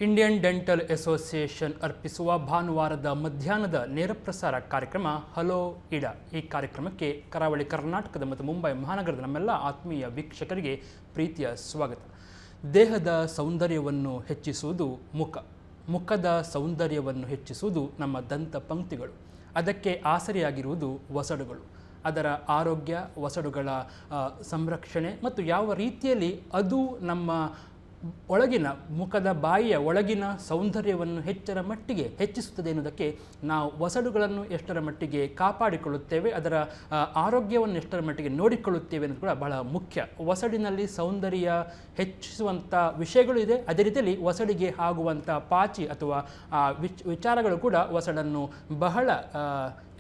Indian dental association ಅರ್ಪಿಸುವ ಭಾನುವಾರದ ಮಧ್ಯಾಹ್ನದ ನೇರ ಪ್ರಸಾರ ಕಾರ್ಯಕ್ರಮ ಹಲೋ ಇಡಾ. ಈ ಕಾರ್ಯಕ್ರಮಕ್ಕೆ ಕರಾವಳಿ ಕರ್ನಾಟಕದ ಮತ್ತು ಮುಂಬೈ ಮಹಾನಗರದ ನಮ್ಮೆಲ್ಲ ಆತ್ಮೀಯ ವೀಕ್ಷಕರಿಗೆ ಪ್ರೀತಿಯ ಸ್ವಾಗತ. ದೇಹದ ಸೌಂದರ್ಯವನ್ನು ಹೆಚ್ಚಿಸುವುದು ಮುಖದ ಸೌಂದರ್ಯವನ್ನು ಹೆಚ್ಚಿಸುವುದು ನಮ್ಮ ದಂತ ಪಂಕ್ತಿಗಳು. ಅದಕ್ಕೆ ಆಸರೆಯಾಗಿರುವುದು ವಸಡುಗಳು. ಅದರ ಆರೋಗ್ಯ, ವಸಡುಗಳ ಸಂರಕ್ಷಣೆ ಮತ್ತು ಯಾವ ರೀತಿಯಲ್ಲಿ ಅದು ನಮ್ಮ ಒಳಗಿನ ಮುಖದ ಬಾಯಿಯ ಒಳಗಿನ ಸೌಂದರ್ಯವನ್ನು ಹೆಚ್ಚಿಸುತ್ತದೆ ಎನ್ನುವುದಕ್ಕೆ ನಾವು ವಸಡುಗಳನ್ನು ಎಷ್ಟರ ಮಟ್ಟಿಗೆ ಕಾಪಾಡಿಕೊಳ್ಳುತ್ತೇವೆ, ಅದರ ಆರೋಗ್ಯವನ್ನು ಎಷ್ಟರ ಮಟ್ಟಿಗೆ ನೋಡಿಕೊಳ್ಳುತ್ತೇವೆ ಅನ್ನೋದು ಕೂಡ ಬಹಳ ಮುಖ್ಯ. ವಸಡಿನಲ್ಲಿ ಸೌಂದರ್ಯ ಹೆಚ್ಚಿಸುವಂಥ ವಿಷಯಗಳು ಇದೆ. ಅದೇ ರೀತಿಯಲ್ಲಿ ವಸಡಿಗೆ ಆಗುವಂಥ ಪಾಚಿ ಅಥವಾ ವಿಚಾರಗಳು ಕೂಡ ವಸಡನ್ನು ಬಹಳ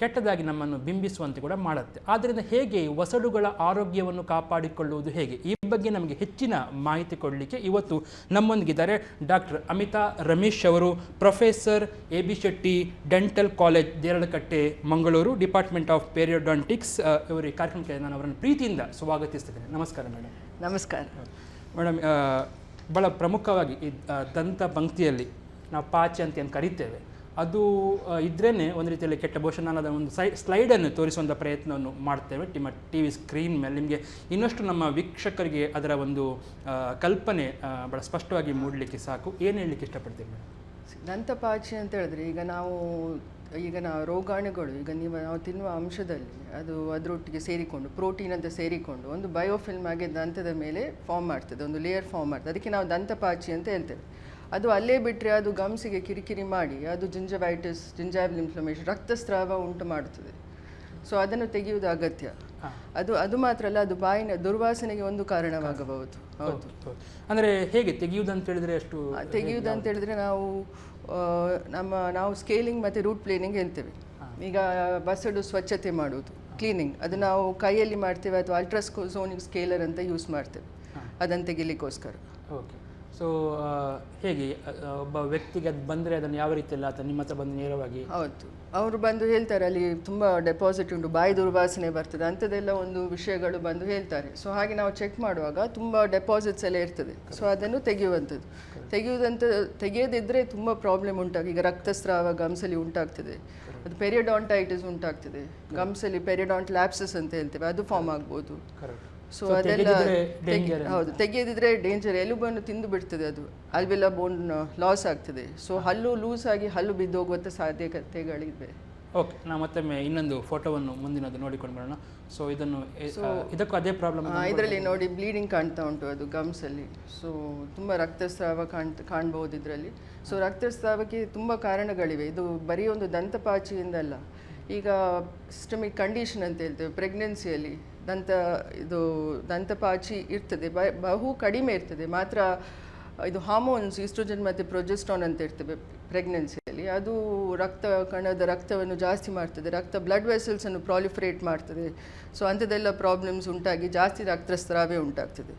ಕೆಟ್ಟದಾಗಿ ನಮ್ಮನ್ನು ಬಿಂಬಿಸುವಂತೆ ಕೂಡ ಮಾಡುತ್ತೆ. ಆದ್ದರಿಂದ ಹೇಗೆ ವಸಡುಗಳ ಆರೋಗ್ಯವನ್ನು ಕಾಪಾಡಿಕೊಳ್ಳುವುದು ಹೇಗೆ, ಈ ಬಗ್ಗೆ ನಮಗೆ ಹೆಚ್ಚಿನ ಮಾಹಿತಿ ಕೊಡಲಿಕ್ಕೆ ಇವತ್ತು ನಮ್ಮೊಂದಿಗಿದ್ದಾರೆ ಡಾಕ್ಟರ್ ಅಮಿತಾ ರಮೇಶ್ ಅವರು, professor AB Shetty dental college Deralakatte Mangaluru, department of periodontics. ಇವರು ಈ ಕಾರ್ಯಕ್ರಮಕ್ಕೆ ನಾನು ಅವರನ್ನು ಪ್ರೀತಿಯಿಂದ ಸ್ವಾಗತಿಸ್ತೇನೆ. ನಮಸ್ಕಾರ ಮೇಡಮ್. ನಮಸ್ಕಾರ ಮೇಡಮ್. ಭಾಳ ಪ್ರಮುಖವಾಗಿ ಈ ದಂತ ಪಂಕ್ತಿಯಲ್ಲಿ ನಾವು ಪಾಚಿ ಅಂತ ಏನು ಕರಿತೇವೆ, ಅದು ಇದ್ರೇ ಒಂದು ರೀತಿಯಲ್ಲಿ ಕೆಟ್ಟ. ಬಹುಶಃ ನಾನು ಅದನ್ನು ಒಂದು ಸ್ಲೈಡನ್ನು ತೋರಿಸುವಂಥ ಪ್ರಯತ್ನವನ್ನು ಮಾಡ್ತೇವೆ ನಿಮ್ಮ TV ಸ್ಕ್ರೀನ್ ಮೇಲೆ. ನಿಮಗೆ ಇನ್ನಷ್ಟು ನಮ್ಮ ವೀಕ್ಷಕರಿಗೆ ಅದರ ಒಂದು ಕಲ್ಪನೆ ಭಾಳ ಸ್ಪಷ್ಟವಾಗಿ ಮೂಡಲಿಕ್ಕೆ ಸಾಕು. ಏನು ಹೇಳಲಿಕ್ಕೆ ಇಷ್ಟಪಡ್ತೀವಿ ಮೇಡಮ್? ದಂತಪಾಚಿ ಅಂತ ಹೇಳಿದ್ರೆ ಈಗ ನಾವು ರೋಗಾಣುಗಳು ನಾವು ತಿನ್ನುವ ಅಂಶದಲ್ಲಿ ಅದು ಅದರೊಟ್ಟಿಗೆ ಸೇರಿಕೊಂಡು ಪ್ರೋಟೀನ್ ಅಂತ ಸೇರಿಕೊಂಡು ಒಂದು ಬಯೋಫಿಲ್ಮ್ ಆಗಿ ದಂತದ ಮೇಲೆ ಫಾರ್ಮ್ ಮಾಡ್ತದೆ, ಒಂದು ಲೇಯರ್ ಫಾರ್ಮ್ ಮಾಡ್ತದೆ. ಅದಕ್ಕೆ ನಾವು ದಂತಪಾಚಿ ಅಂತ ಹೇಳ್ತೇವೆ. ಅದು ಅಲ್ಲೇ ಬಿಟ್ಟರೆ ಅದು ಗಮ್ಸಿಗೆ ಕಿರಿಕಿರಿ ಮಾಡಿ ಅದು ಜಿಂಜೈವಲ್ ಇನ್ಫ್ಲಮೇಷನ್, ರಕ್ತಸ್ರಾವ ಉಂಟು ಮಾಡುತ್ತದೆ. ಸೊ ಅದನ್ನು ತೆಗೆಯುವುದು ಅಗತ್ಯ. ಅದು ಮಾತ್ರ ಅಲ್ಲ, ಅದು ಬಾಯಿನ ದುರ್ವಾಸನೆಗೆ ಒಂದು ಕಾರಣವಾಗಬಹುದು. ಹೌದು. ಅಂದರೆ ಹೇಗೆ ತೆಗೆಯುವುದಂತ ಹೇಳಿದ್ರೆ ತೆಗೆಯುವುದಂತ ಹೇಳಿದ್ರೆ ನಾವು ಸ್ಕೇಲಿಂಗ್ ಮತ್ತು ರೂಟ್ ಪ್ಲೇನಿಂಗ್ ಹೇಳ್ತೇವೆ. ಈಗ ಬಸಡು ಸ್ವಚ್ಛತೆ ಮಾಡುವುದು, ಕ್ಲೀನಿಂಗ್, ಅದು ನಾವು ಕೈಯಲ್ಲಿ ಮಾಡ್ತೇವೆ ಅಥವಾ ಅಲ್ಟ್ರಾಸೋನಿಕ್ ಸ್ಕೇಲರ್ ಅಂತ ಯೂಸ್ ಮಾಡ್ತೇವೆ ಅದನ್ನು ತೆಗಿಲಿಕ್ಕೋಸ್ಕರ. ಓಕೆ. ಸೊ ಹೇಗೆ ಒಬ್ಬ ವ್ಯಕ್ತಿಗೆ ಅದು ಬಂದರೆ ಅದನ್ನು ಯಾವ ರೀತಿಯಲ್ಲ ಅಥವಾ ನಿಮ್ಮ ಹತ್ರ ಬಂದು ನೇರವಾಗಿ? ಹೌದು, ಅವರು ಬಂದು ಹೇಳ್ತಾರೆ ಅಲ್ಲಿ ತುಂಬ ಡೆಪಾಸಿಟ್ ಉಂಟು, ಬಾಯಿ ದುರ್ವಾಸನೆ ಬರ್ತದೆ ಅಂಥದ್ದೆಲ್ಲ ಒಂದು ವಿಷಯಗಳು ಬಂದು ಹೇಳ್ತಾರೆ. ಸೊ ಹಾಗೆ ನಾವು ಚೆಕ್ ಮಾಡುವಾಗ ತುಂಬ ಡೆಪಾಸಿಟ್ಸ್ ಎಲ್ಲ ಇರ್ತದೆ. ಸೊ ಅದನ್ನು ತೆಗೆಯುವಂಥದ್ದು. ತೆಗೆಯದಿದ್ದರೆ ತುಂಬ ಪ್ರಾಬ್ಲಮ್ ಉಂಟಾಗಿ, ಈಗ ರಕ್ತಸ್ರಾವ ಗಮ್ಸಲ್ಲಿ ಉಂಟಾಗ್ತದೆ, ಅದು ಪೆರಿಯೋಡಾಂಟೈಟಿಸ್ ಉಂಟಾಗ್ತದೆ, ಗಮ್ಸಲ್ಲಿ ಪೆರಿಯೋಡಾಂಟ್ ಲ್ಯಾಪ್ಸಸ್ ಅಂತ ಹೇಳ್ತೇವೆ, ಅದು ಫಾರ್ಮ್ ಆಗ್ಬೋದು. ಸೊ ಅದೆಲ್ಲ ಹೌದು, ತೆಗೆಯದಿದ್ರೆ ಡೇಂಜರ್. ಎಲುಬನ್ನು ತಿಂದು ಬಿಡ್ತದೆ, ಅದು ಅಲ್ವೆಲ್ಲ ಬೋನ್ ಲಾಸ್ ಆಗ್ತದೆ. ಸೊ ಹಲ್ಲು ಲೂಸ್ ಆಗಿ ಹಲ್ಲು ಬಿದ್ದೋಗುವಂಥ ಸಾಧ್ಯತೆಗಳಿವೆ. ಓಕೆ, ನಾವು ಮತ್ತೊಮ್ಮೆ ಇನ್ನೊಂದು ಫೋಟೋವನ್ನು ಮುಂದಿನದು ನೋಡಿಕೊಂಡು ಬರೋಣ. ಸೊ ಇದಕ್ಕೂ ಅದೇ ಪ್ರಾಬ್ಲಮ್. ಇದರಲ್ಲಿ ನೋಡಿ ಬ್ಲೀಡಿಂಗ್ ಕಾಣ್ತಾ ಉಂಟು, ಅದು ಗಮ್ಸಲ್ಲಿ. ಸೊ ತುಂಬ ರಕ್ತಸ್ರಾವ ಕಾಣ್ಬೋದು ಇದರಲ್ಲಿ. ಸೊ ರಕ್ತಸ್ರಾವಕ್ಕೆ ತುಂಬ ಕಾರಣಗಳಿವೆ. ಇದು ಬರೀ ಒಂದು ದಂತಪಾಚಿಯಿಂದಲ್ಲ. ಈಗ ಸಿಸ್ಟಮಿಕ್ ಕಂಡೀಷನ್ ಅಂತ ಹೇಳ್ತೇವೆ, ಪ್ರೆಗ್ನೆನ್ಸಿಯಲ್ಲಿ ದಂತಪಾಚಿ ಇರ್ತದೆ, ಬಹು ಕಡಿಮೆ ಇರ್ತದೆ. ಮಾತ್ರ ಇದು ಹಾರ್ಮೋನ್ಸ್ ಈಸ್ಟ್ರೋಜನ್ ಮತ್ತು ಪ್ರೊಜೆಸ್ಟ್ರಾನ್ ಅಂತ ಇರ್ತವೆ ಪ್ರೆಗ್ನೆನ್ಸಿಯಲ್ಲಿ. ಅದು ರಕ್ತವನ್ನು ಜಾಸ್ತಿ ಮಾಡ್ತದೆ, ಬ್ಲಡ್ ವೆಸಲ್ಸನ್ನು ಪ್ರಾಲಿಫರೇಟ್ ಮಾಡ್ತದೆ. ಸೊ ಅಂಥದ್ದೆಲ್ಲ ಪ್ರಾಬ್ಲಮ್ಸ್ ಉಂಟಾಗಿ ಜಾಸ್ತಿ ರಕ್ತಸ್ರಾವ ಉಂಟಾಗ್ತದೆ.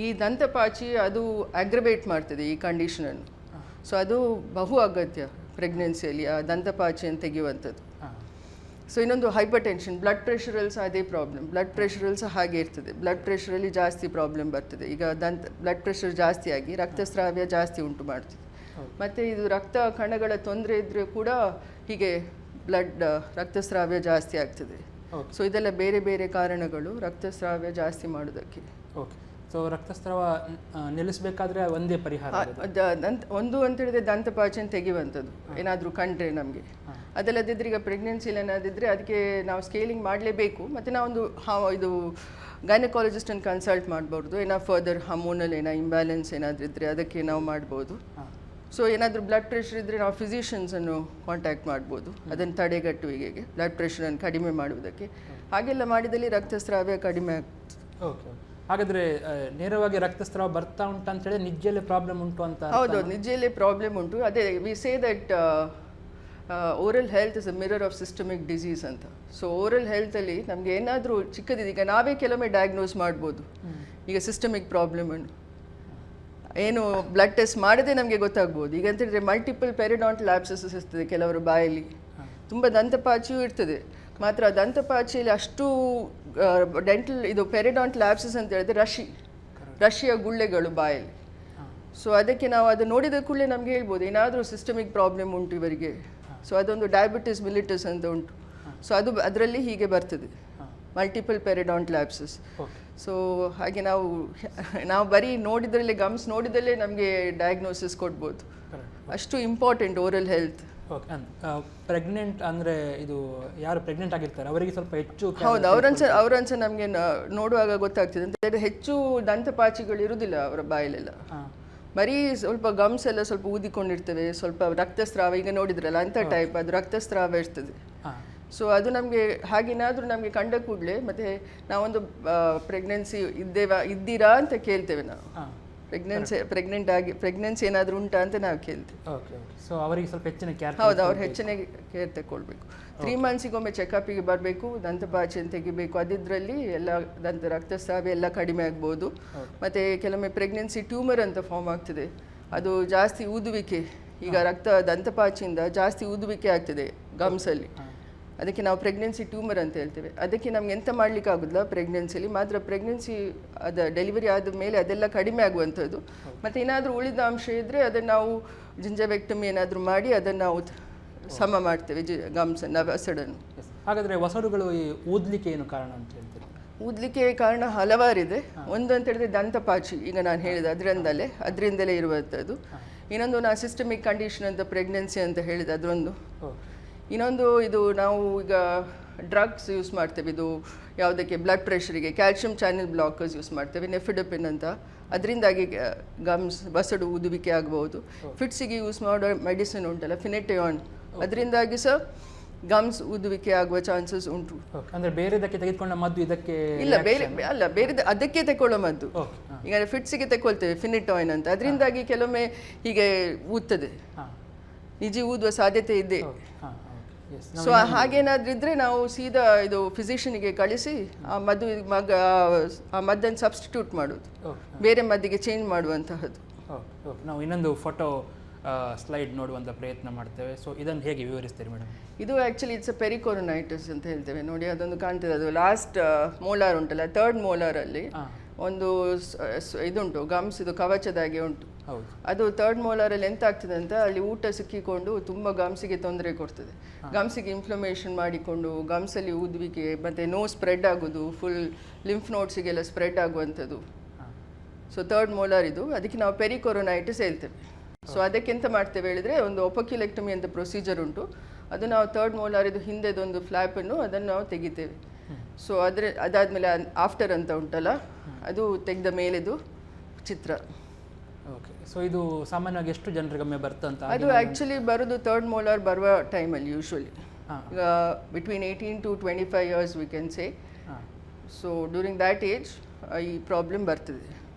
ಈ ದಂತಪಾಚಿ ಅದು ಅಗ್ರವೇಟ್ ಮಾಡ್ತದೆ ಈ ಕಂಡೀಷನನ್ನು. ಸೊ ಅದು ಬಹು ಅಗತ್ಯ ಪ್ರೆಗ್ನೆನ್ಸಿಯಲ್ಲಿ ಆ ದಂತಪಾಚಿಯನ್ನು ತೆಗೆಯುವಂಥದ್ದು. ಸೊ ಇನ್ನೊಂದು ಹೈಪರ್ ಟೆನ್ಷನ್, ಬ್ಲಡ್ ಪ್ರೆಷರಲ್ಲಿ ಸಹ ಅದೇ ಪ್ರಾಬ್ಲಮ್. ಬ್ಲಡ್ ಪ್ರೆಷರಲ್ಲಿ ಸಹ ಹಾಗೆ ಇರ್ತದೆ, ಬ್ಲಡ್ ಪ್ರೆಷರಲ್ಲಿ ಜಾಸ್ತಿ ಪ್ರಾಬ್ಲಮ್ ಬರ್ತದೆ. ಈಗ ಬ್ಲಡ್ ಪ್ರೆಷರ್ ಜಾಸ್ತಿ ಆಗಿ ರಕ್ತಸ್ರಾವ ಜಾಸ್ತಿ ಉಂಟು ಮಾಡ್ತದೆ. ಮತ್ತು ಇದು ರಕ್ತ ಕಣಗಳ ತೊಂದರೆ ಇದ್ದರೆ ಕೂಡ ಹೀಗೆ ರಕ್ತಸ್ರಾವ ಜಾಸ್ತಿ ಆಗ್ತದೆ. ಸೊ ಇದೆಲ್ಲ ಬೇರೆ ಬೇರೆ ಕಾರಣಗಳು ರಕ್ತಸ್ರಾವ ಜಾಸ್ತಿ ಮಾಡೋದಕ್ಕೆ. ಓಕೆ. ಸೊ ರಕ್ತಸ್ರಾವ ನಿಲ್ಲಿಸಬೇಕಾದ್ರೆ ಒಂದೇ ಪರಿಹಾರ ಒಂದು ಅಂತ ಹೇಳಿದ್ರೆ ದಂತಪಾಚಿಯನ್ನು ತೆಗೆಯುವಂಥದ್ದು ಏನಾದರೂ ಕಂಡ್ರೆ ನಮಗೆ. ಅದಲ್ಲದಿದ್ದರೆ ಈಗ ಪ್ರೆಗ್ನೆನ್ಸಿಲಿ ಏನಾದಿದ್ದರೆ ಅದಕ್ಕೆ ನಾವು ಸ್ಕೇಲಿಂಗ್ ಮಾಡಲೇಬೇಕು. ಮತ್ತು ನಾವೊಂದು ಇದು ಗೈನಕಾಲಜಿಸ್ಟನ್ನು ಕನ್ಸಲ್ಟ್ ಮಾಡ್ಬೋದು. ಫರ್ದರ್ ಹಾರ್ಮೋನಲ್ ಇಂಬ್ಯಾಲೆನ್ಸ್ ಏನಾದರೂ ಇದ್ದರೆ ಅದಕ್ಕೆ ನಾವು ಮಾಡ್ಬೋದು. ಸೊ ಏನಾದರೂ ಬ್ಲಡ್ ಪ್ರೆಷರ್ ಇದ್ದರೆ ನಾವು ಫಿಸಿಷಿಯನ್ಸನ್ನು ಕಾಂಟ್ಯಾಕ್ಟ್ ಮಾಡ್ಬೋದು ಅದನ್ನು ತಡೆಗಟ್ಟುವಿಕೆಗೆ, ಬ್ಲಡ್ ಪ್ರೆಷರನ್ನು ಕಡಿಮೆ ಮಾಡುವುದಕ್ಕೆ. ಹಾಗೆಲ್ಲ ಮಾಡಿದಲ್ಲಿ ರಕ್ತಸ್ರಾವ ಕಡಿಮೆ ಆಗ್ತದೆ. ಓಕೆ. ಹಾಗಾದರೆ ನೇರವಾಗಿ ರಕ್ತಸ್ರಾವ ಬರ್ತಾ ಉಂಟು ಅಂತ ಹೇಳಿ ನಿಜಲ್ಲೇ ಪ್ರಾಬ್ಲಮ್ ಉಂಟು ಅಂತ? ಹೌದು, ನಿಜಲ್ಲೇ ಪ್ರಾಬ್ಲಮ್ ಉಂಟು. ಅದೇ we say that oral health is a mirror of systemic disease ಅಂತ. ಸೊ ಓರಲ್ ಹೆಲ್ತಲ್ಲಿ ನಮಗೆ ಏನಾದರೂ ಚಿಕ್ಕದಿದೀಗ ನಾವೇ ಕೆಲವೊಮ್ಮೆ ಡಯಾಗ್ನೋಸ್ ಮಾಡ್ಬೋದು ಈಗ ಸಿಸ್ಟಮಿಕ್ ಪ್ರಾಬ್ಲಮನ್ನು. ಏನು ಬ್ಲಡ್ ಟೆಸ್ಟ್ ಮಾಡದೆ ನಮಗೆ ಗೊತ್ತಾಗ್ಬೋದು. ಈಗ ಅಂತ ಹೇಳಿದ್ರೆ ಮಲ್ಟಿಪಲ್ ಪೆರಿಡಾಂಟ್ ಲ್ಯಾಪ್ಸಸ್ ಇರ್ತದೆ ಕೆಲವರು ಬಾಯಲ್ಲಿ, ತುಂಬ ದಂತಪಾಚಿಯೂ ಇರ್ತದೆ. ಮಾತ್ರ ದಂತಪಾಚಿಯಲ್ಲಿ ಅಷ್ಟು ಪೆರಿಡಾಂಟ್ ಲ್ಯಾಪ್ಸಸ್ ಅಂತ ಹೇಳಿದ್ರೆ ರಶಿಯ ಗುಳ್ಳೆಗಳು ಬಾಯಲ್ಲಿ. ಸೊ ಅದಕ್ಕೆ ನಾವು ಅದು ನೋಡಿದ ಕೂಡಲೇ ನಮ್ಗೆ ಹೇಳ್ಬೋದು ಏನಾದರೂ ಸಿಸ್ಟಮಿಕ್ ಪ್ರಾಬ್ಲಮ್ ಉಂಟು ಇವರಿಗೆ. ಸೊ ಅದೊಂದು ಡಯಾಬಿಟಿಸ್ ಮಿಲಿಟಸ್ ಅಂತ ಉಂಟು. ಸೊ ಅದು ಅದರಲ್ಲಿ ಹೀಗೆ ಬರ್ತದೆ, ಮಲ್ಟಿಪಲ್ ಪೆರಿಡಾಂಟಲ್ ಆಬ್ಸೆಸ್. ಸೊ ಹಾಗೆ ನಾವು ಬರೀ ನೋಡಿದ್ರಲ್ಲೇ ಗಮ್ಸ್ ನೋಡಿದಲ್ಲೇ ನಮಗೆ ಡಯಾಗ್ನೋಸಿಸ್ ಕೊಡ್ಬೋದು. ಅಷ್ಟು ಇಂಪಾರ್ಟೆಂಟ್ ಓರಲ್ ಹೆಲ್ತ್. ಪ್ರೆಗ್ನೆಂಟ್ ಅಂದರೆ ಇದು ಯಾರು ಪ್ರೆಗ್ನೆಂಟ್ ಆಗಿರ್ತಾರೆ ಅವರಿಗೆ ಸ್ವಲ್ಪ ಹೆಚ್ಚು. ಹೌದು, ಅವರನ್ಸ ನಮಗೆ ನೋಡುವಾಗ ಗೊತ್ತಾಗ್ತದೆ ಅಂತ. ಹೆಚ್ಚು ದಂತಪಾಚಿಗಳು ಇರುವುದಿಲ್ಲ ಅವರ ಬಾಯಲ್ಲೆಲ್ಲ, ಬರೀ ಸ್ವಲ್ಪ ಗಮ್ಸ್ ಎಲ್ಲ ಸ್ವಲ್ಪ ಊದಿಕೊಂಡಿರ್ತವೆ, ಸ್ವಲ್ಪ ರಕ್ತಸ್ರಾವ ಈಗ ನೋಡಿದ್ರಲ್ಲ ಅಂಥ ಟೈಪ್, ಅದು ರಕ್ತಸ್ರಾವ ಇರ್ತದೆ. ಸೊ ಅದು ನಮಗೆ ಹಾಗೇನಾದರೂ ನಮಗೆ ಕಂಡ ಕೂಡಲೇ ಮತ್ತೆ ನಾವೊಂದು ಪ್ರೆಗ್ನೆನ್ಸಿ ಇದ್ದೀರಾ ಅಂತ ಕೇಳ್ತೇವೆ ನಾವು. ಪ್ರೆಗ್ನೆನ್ಸಿ ಏನಾದರೂ ಉಂಟಾ ಅಂತ ನಾವು ಕೇಳ್ತೇವೆ. ಸೊ ಅವರಿಗೆ ಸ್ವಲ್ಪ ಹೆಚ್ಚಿನ ಕೇರ್. ಹೌದು, ಅವ್ರು ಹೆಚ್ಚಿನ ಕೇರ್ ತಗೊಳ್ಬೇಕು. 3 ಮಂತ್ಸಿಗೊಮ್ಮೆ ಚೆಕಪ್ಪಿಗೆ ಬರಬೇಕು, ದಂತಪಾಚಿಯನ್ನು ತೆಗಿಬೇಕು. ಅದಿದ್ರಲ್ಲಿ ಎಲ್ಲ ರಕ್ತಸ್ರಾವ ಎಲ್ಲ ಕಡಿಮೆ ಆಗ್ಬೋದು. ಮತ್ತು ಕೆಲವೊಮ್ಮೆ ಪ್ರೆಗ್ನೆನ್ಸಿ ಟ್ಯೂಮರ್ ಅಂತ ಫಾರ್ಮ್ ಆಗ್ತದೆ, ಅದು ಜಾಸ್ತಿ ಊದುವಿಕೆ. ಈಗ ದಂತಪಾಚಿಯಿಂದ ಜಾಸ್ತಿ ಊದುವಿಕೆ ಆಗ್ತದೆ ಗಮ್ಸಲ್ಲಿ, ಅದಕ್ಕೆ ನಾವು ಪ್ರೆಗ್ನೆನ್ಸಿ ಟ್ಯೂಮರ್ ಅಂತ ಹೇಳ್ತೇವೆ. ಅದಕ್ಕೆ ನಮ್ಗೆ ಎಂತ ಮಾಡಲಿಕ್ಕೆ ಆಗೋದಿಲ್ಲ ಪ್ರೆಗ್ನೆನ್ಸಿಲಿ, ಮಾತ್ರ ಪ್ರೆಗ್ನೆನ್ಸಿ ಡೆಲಿವರಿ ಆದ ಮೇಲೆ ಅದೆಲ್ಲ ಕಡಿಮೆ ಆಗುವಂಥದ್ದು. ಮತ್ತು ಏನಾದರೂ ಉಳಿದ ಅಂಶ ಇದ್ದರೆ ಅದನ್ನು ನಾವು ಜಿಂಜವೆಕ್ಟಮಿ ಏನಾದರೂ ಮಾಡಿ ಅದನ್ನು ನಾವು ಸಮ ಮಾಡ್ತೇವೆ ಗಮ್ಸನ್ನು, ವಸಡನ್ನು. ಹಾಗಾದರೆ ವಸಡುಗಳು ಊದಲಿಕ್ಕೆ ಏನು ಕಾರಣ ಅಂತ ಹೇಳ್ತೀವಿ? ಊದಲಿಕ್ಕೆ ಕಾರಣ ಹಲವಾರಿದೆ. ಒಂದು ಅಂತ ಹೇಳಿದ್ರೆ ದಂತಪಾಚಿ, ಈಗ ನಾನು ಹೇಳಿದೆ ಅದರಿಂದಲೇ ಇರುವಂಥದ್ದು. ಇನ್ನೊಂದು ನಾನು ಸಿಸ್ಟಮಿಕ್ ಕಂಡೀಷನ್ ಅಂತ ಪ್ರೆಗ್ನೆನ್ಸಿ ಅಂತ ಹೇಳಿದೆ, ಅದರೊಂದು. ಇನ್ನೊಂದು ಇದು ನಾವು ಈಗ ಡ್ರಗ್ಸ್ ಯೂಸ್ ಮಾಡ್ತೇವೆ, ಇದು ಯಾವುದಕ್ಕೆ ಬ್ಲಡ್ ಪ್ರೆಷರಿಗೆ ಕ್ಯಾಲ್ಶಿಯಂ ಚಾನೆಲ್ ಬ್ಲಾಕರ್ಸ್ ಯೂಸ್ ಮಾಡ್ತೇವೆ, ನೆಫಿಡಪಿನ್ ಅಂತ. ಅದರಿಂದಾಗಿ ವಸಡು ಊದುವಿಕೆ ಆಗಬಹುದು. ಫಿಟ್ಸಿಗೆ ಯೂಸ್ ಮಾಡೋ ಮೆಡಿಸಿನ್ ಉಂಟಲ್ಲ ಫಿನೆಟಯಾನ್, ಅದರಿಂದಾಗಿ ಸಹ ಗಮ್ಸ್ ಊದುವಿಕೆ ಆಗುವ ಚಾನ್ಸಸ್ ಉಂಟು. ಅಂದರೆ ಬೇರೆದಕ್ಕೆ ತೆಗೆದುಕೊಂಡ ಮದ್ದು ಇದಕ್ಕೆ ಇಲ್ಲ, ಬೇರೆ ಅದಕ್ಕೆ ತಗೊಳ್ಳೋ ಮದ್ದು. ಈಗ ಫಿಟ್ಸಿಗೆ ತಗೊಳ್ತೇವೆ ಫಿನೆಟಾಯಿನ್ ಅಂತ, ಅದರಿಂದಾಗಿ ಕೆಲವೊಮ್ಮೆ ಹೀಗೆ ಊದ್ತದೆ, ನಿಜಿ ಊದುವ ಸಾಧ್ಯತೆ ಇದೆ. ಸೊ ಹಾಗೇನಾದ್ರೂ ಇದ್ರೆ ನಾವು ಸೀದಾ ಇದು ಫಿಸಿಷಿಯನ್ಗೆ ಕಳಿಸಿ ಆ ಮದ್ದನ್ನು ಸಬ್ಸ್ಟಿಟ್ಯೂಟ್ ಮಾಡೋದು, ಬೇರೆ ಮದ್ದಿಗೆ ಚೇಂಜ್ ಮಾಡುವಂತಹದ್ದು. ನಾವು ಇನ್ನೊಂದು ಫೋಟೋ ಸ್ಲೈಡ್ ನೋಡುವಂಥ ಪ್ರಯತ್ನ ಮಾಡ್ತೇವೆ. ಸೊ ಇದನ್ನು ಹೇಗೆ ವಿವರಿಸ್ತೀರಿ ಮೇಡಮ್? ಇದು ಆ್ಯಕ್ಚುಲಿ ಇಟ್ಸ್ ಪೆರಿಕೊರೊನೈಟಿಸ್ ಅಂತ ಹೇಳ್ತೇವೆ. ನೋಡಿ, ಅದೊಂದು ಕಾಣ್ತದೆ, ಅದು ಲಾಸ್ಟ್ ಮೋಲಾರ್ ಉಂಟಲ್ಲ, 3rd ಮೋಲಾರಲ್ಲಿ ಒಂದು ಇದುಂಟು, ಗಮ್ಸ್ ಇದು ಕವಚದಾಗೆ ಉಂಟು. ಅದು 3rd ಮೋಲಾರಲ್ಲಿ ಎಂತ ಆಗ್ತದೆ ಅಂತ, ಅಲ್ಲಿ ಊಟ ಸಿಕ್ಕಿಕೊಂಡು ತುಂಬ ಗಮ್ಸಿಗೆ ತೊಂದರೆ ಕೊಡ್ತದೆ. ಗಮ್ಸಿಗೆ ಇನ್ಫ್ಲಮೇಷನ್ ಮಾಡಿಕೊಂಡು ಗಮ್ಸಲ್ಲಿ ಊದುವಿಕೆ, ಮತ್ತು ಸ್ಪ್ರೆಡ್ ಆಗೋದು, ಫುಲ್ ಲಿಂಫ್ ನೋಟ್ಸಿಗೆಲ್ಲ ಸ್ಪ್ರೆಡ್ ಆಗುವಂಥದ್ದು. ಸೊ 3rd ಮೋಲಾರ್ ಇದು, ಅದಕ್ಕೆ ನಾವು ಪೆರಿಕೊರೊನೈಟಿಸ್ ಹೇಳ್ತೇವೆ. ಸೊ ಅದಕ್ಕೆಂತ ಮಾಡ್ತೇವೆ ಹೇಳಿದರೆ, ಒಂದು ಒಪಕ್ಯುಲೆಕ್ಟಮಿ ಅಂತ ಪ್ರೊಸೀಜರ್ ಉಂಟು. ಅದು ನಾವು 3rd ಮೋಲಾರ್ ಇದು ಹಿಂದೆದೊಂದು ಫ್ಲ್ಯಾಪನ್ನು ಅದನ್ನು ನಾವು ತೆಗಿತೇವೆ. ಸೊ ಅದಾದಮೇಲೆ ಆಫ್ಟರ್ ಅಂತ ಉಂಟಲ್ಲ, ಅದು ತೆಗೆದ ಮೇಲೆದು ಚಿತ್ರ. ಓಕೆ. ಸೊ ಇದು ಸಾಮಾನ್ಯವಾಗಿ ಎಷ್ಟು ಜನರಿಗೊಮ್ಮೆ ಬರ್ತಂತ? ಅದು ಆ್ಯಕ್ಚುಲಿ ಬರೋದು 3rd ಮೋಲಾರ್ ಬರುವ ಟೈಮಲ್ಲಿ, ಯೂಶ್ವಲಿ ಈಗ between 18 to 25 years we can say. So during that age ಈ ಪ್ರಾಬ್ಲಮ್ ಬರ್ತದೆ,